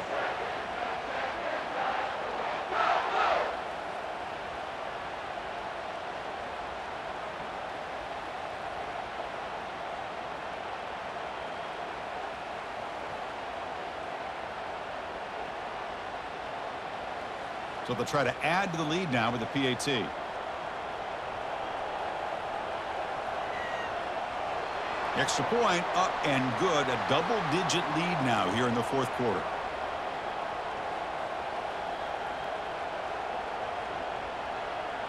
So they'll try to add to the lead now with the PAT. Extra point up and good. A double-digit lead now here in the fourth quarter.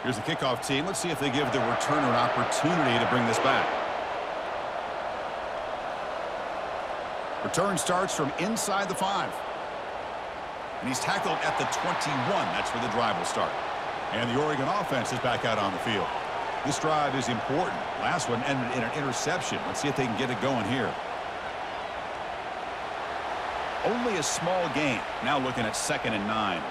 Here's the kickoff team. Let's see if they give the returner an opportunity to bring this back. Return starts from inside the 5. And he's tackled at the 21. That's where the drive will start. And the Oregon offense is back out on the field. This drive is important. Last one ended in an interception. Let's see if they can get it going here. Only a small gain. Now looking at 2nd and 9.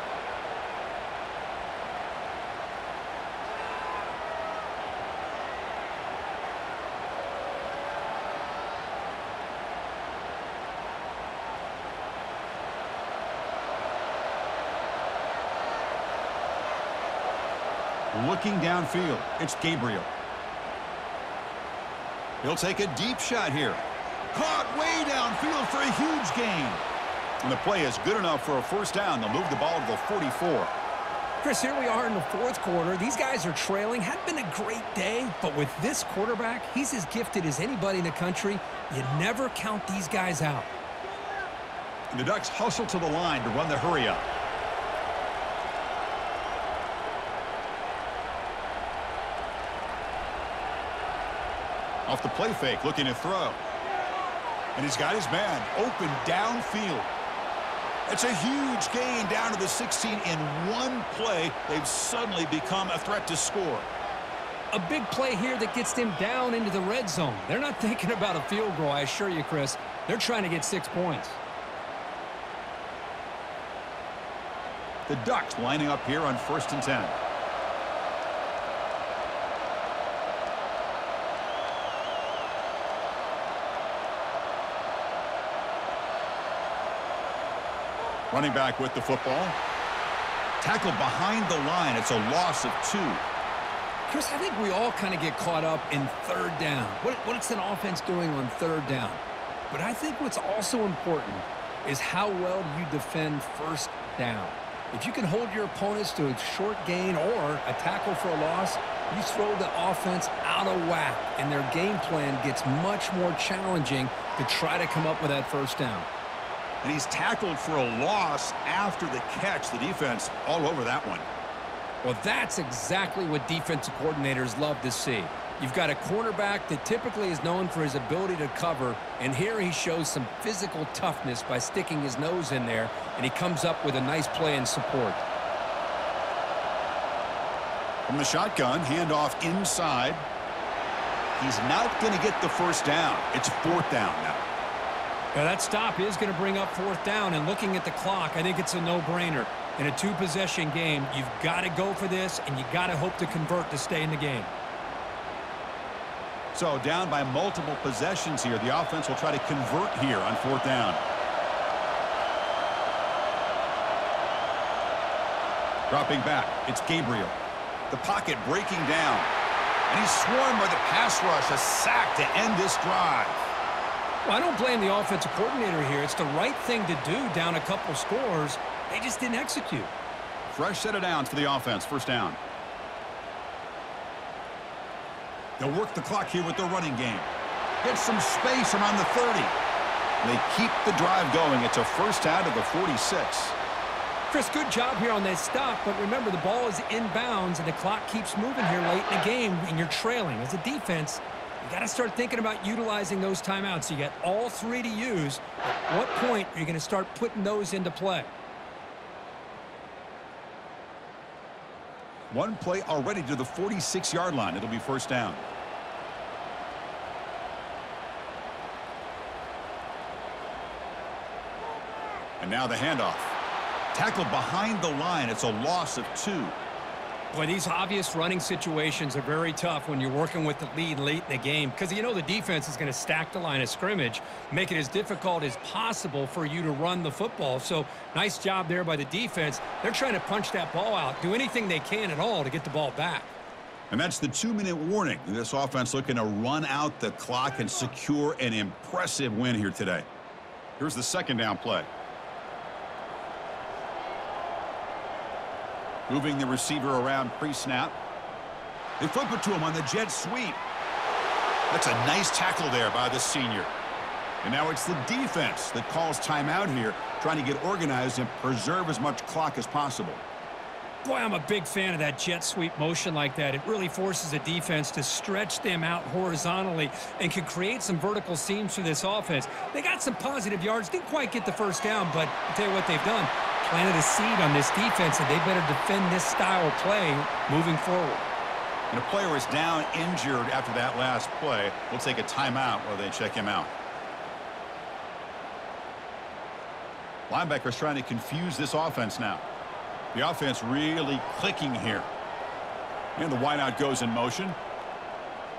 Looking downfield, it's Gabriel. He'll take a deep shot here. Caught way downfield for a huge gain. And the play is good enough for a first down. They'll move the ball to the 44. Chris, here we are in the 4th quarter. These guys are trailing. Hadn't been a great day, but with this quarterback, he's as gifted as anybody in the country. You never count these guys out. And the Ducks hustle to the line to run the hurry up. Off the play fake, looking to throw. And he's got his man open downfield. It's a huge gain down to the 16 in one play. They've suddenly become a threat to score. A big play here that gets them down into the red zone. They're not thinking about a field goal, I assure you, Chris. They're trying to get 6 points. The Ducks lining up here on 1st and 10. Running back with the football. Tackled behind the line. It's a loss of 2. Chris, I think we all kind of get caught up in 3rd down. What's an offense doing on 3rd down? But I think what's also important is how well you defend 1st down. If you can hold your opponents to a short gain or a tackle for a loss, you throw the offense out of whack, and their game plan gets much more challenging to try to come up with that 1st down. And he's tackled for a loss after the catch. The defense all over that one. Well, that's exactly what defensive coordinators love to see. You've got a cornerback that typically is known for his ability to cover, and here he shows some physical toughness by sticking his nose in there, and he comes up with a nice play in support. From the shotgun, handoff inside. He's not going to get the 1st down. It's 4th down now. Now that stop is going to bring up 4th down, and looking at the clock, I think it's a no-brainer. In a 2-possession game, you've got to go for this, and you got to hope to convert to stay in the game. So down by multiple possessions here. The offense will try to convert here on 4th down. Dropping back, it's Gabriel. The pocket breaking down. And he's swarmed by the pass rush. A sack to end this drive. Well, I don't blame the offensive coordinator here. It's the right thing to do down a couple scores. They just didn't execute. Fresh set of downs for the offense. 1st down. They'll work the clock here with their running game. Get some space around the 30. They keep the drive going. It's a 1st down to the 46. Chris, good job here on that stop, but remember the ball is inbounds and the clock keeps moving here late in the game and you're trailing. As a defense, you got to start thinking about utilizing those timeouts. You got all 3 to use. At what point are you going to start putting those into play? One play already to the 46-yard line. It'll be 1st down. And now the handoff. Tackled behind the line. It's a loss of 2. Boy, these obvious running situations are very tough when you're working with the lead late in the game because you know the defense is going to stack the line of scrimmage, make it as difficult as possible for you to run the football. So nice job there by the defense. They're trying to punch that ball out, do anything they can at all to get the ball back. And that's the 2-minute warning. This offense looking to run out the clock and secure an impressive win here today. Here's the 2nd down play. Moving the receiver around pre-snap. They flip it to him on the jet sweep. That's a nice tackle there by the senior. And now it's the defense that calls timeout here, trying to get organized and preserve as much clock as possible. Boy, I'm a big fan of that jet sweep motion like that. It really forces a defense to stretch them out horizontally and can create some vertical seams for this offense. They got some positive yards, didn't quite get the 1st down, but I'll tell you what they've done. Planted a seed on this defense, and they better defend this style of play moving forward. And a player is down injured after that last play. We'll take a timeout while they check him out. Linebackers trying to confuse this offense now. The offense really clicking here. And the wideout goes in motion.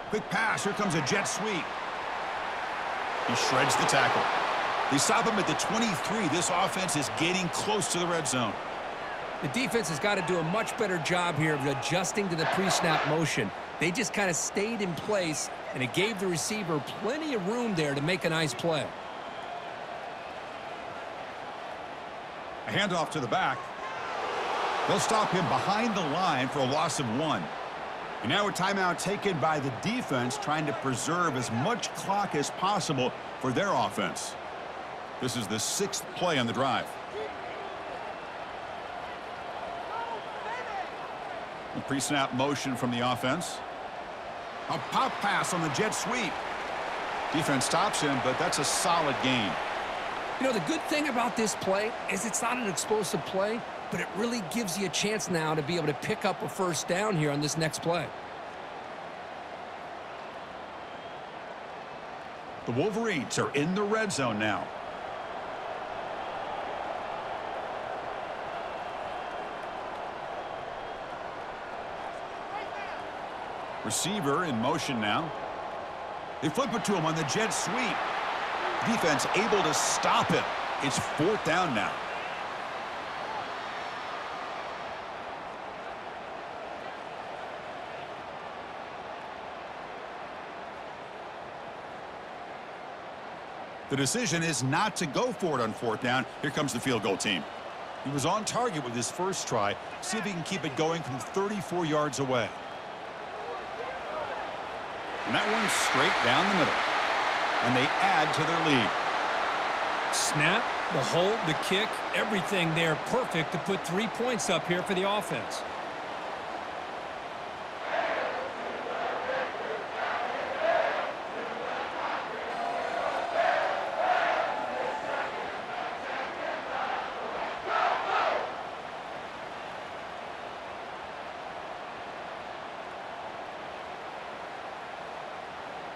Quick pass. Here comes a jet sweep. He shreds the tackle. They stop him at the 23. This offense is getting close to the red zone. The defense has got to do a much better job here of adjusting to the pre-snap motion. They just kind of stayed in place, and it gave the receiver plenty of room there to make a nice play. A handoff to the back. They'll stop him behind the line for a loss of 1. And now a timeout taken by the defense, trying to preserve as much clock as possible for their offense. This is the 6th play on the drive. A pre-snap motion from the offense. A pop pass on the jet sweep. Defense stops him, but that's a solid gain. You know, the good thing about this play is it's not an explosive play, but it really gives you a chance now to be able to pick up a first down here on this next play. The Wolverines are in the red zone now. Receiver in motion now. They flip it to him on the jet sweep. Defense able to stop him. It's 4th down now. The decision is not to go for it on 4th down. Here comes the field goal team. He was on target with his first try. See if he can keep it going from 34 yards away. And that one's straight down the middle. And they add to their lead. Snap, the hold, the kick, everything there perfect to put 3 points up here for the offense.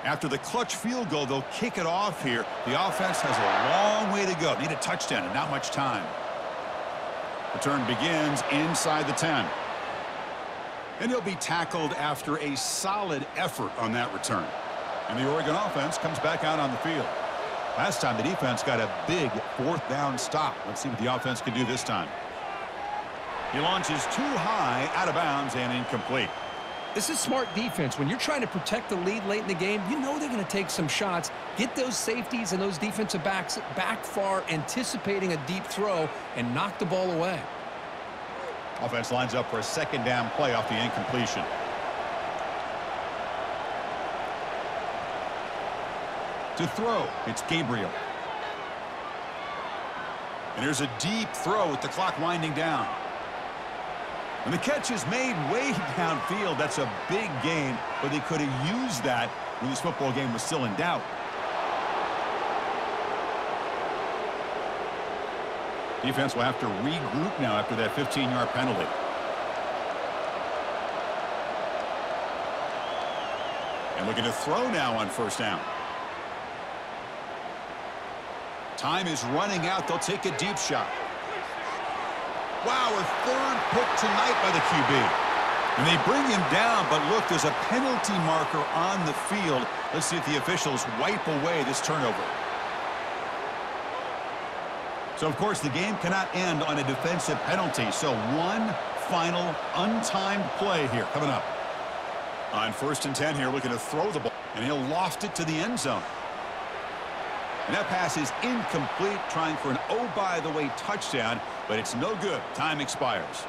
After the clutch field goal, they'll kick it off here. The offense has a long way to go. Need a touchdown and not much time. Return begins inside the 10. And he'll be tackled after a solid effort on that return. And the Oregon offense comes back out on the field. Last time the defense got a big 4th down stop. Let's see what the offense can do this time. He launches too high, out of bounds, and incomplete. This is smart defense. When you're trying to protect the lead late in the game, you know they're going to take some shots, get those safeties and those defensive backs back far, anticipating a deep throw, and knock the ball away. Offense lines up for a 2nd down play off the incompletion. To throw, it's Gabriel. And here's a deep throw with the clock winding down. And the catch is made way downfield. That's a big gain, but they could have used that when this football game was still in doubt. Defense will have to regroup now after that 15-yard penalty. And looking to throw now on 1st down. Time is running out. They'll take a deep shot. Wow, a 3rd pick tonight by the QB. And they bring him down, but look, there's a penalty marker on the field. Let's see if the officials wipe away this turnover. So, of course, the game cannot end on a defensive penalty. So, one final untimed play here coming up. On 1st and 10 here, looking to throw the ball. And he'll loft it to the end zone. And that pass is incomplete, trying for an oh-by-the-way touchdown, but it's no good. Time expires.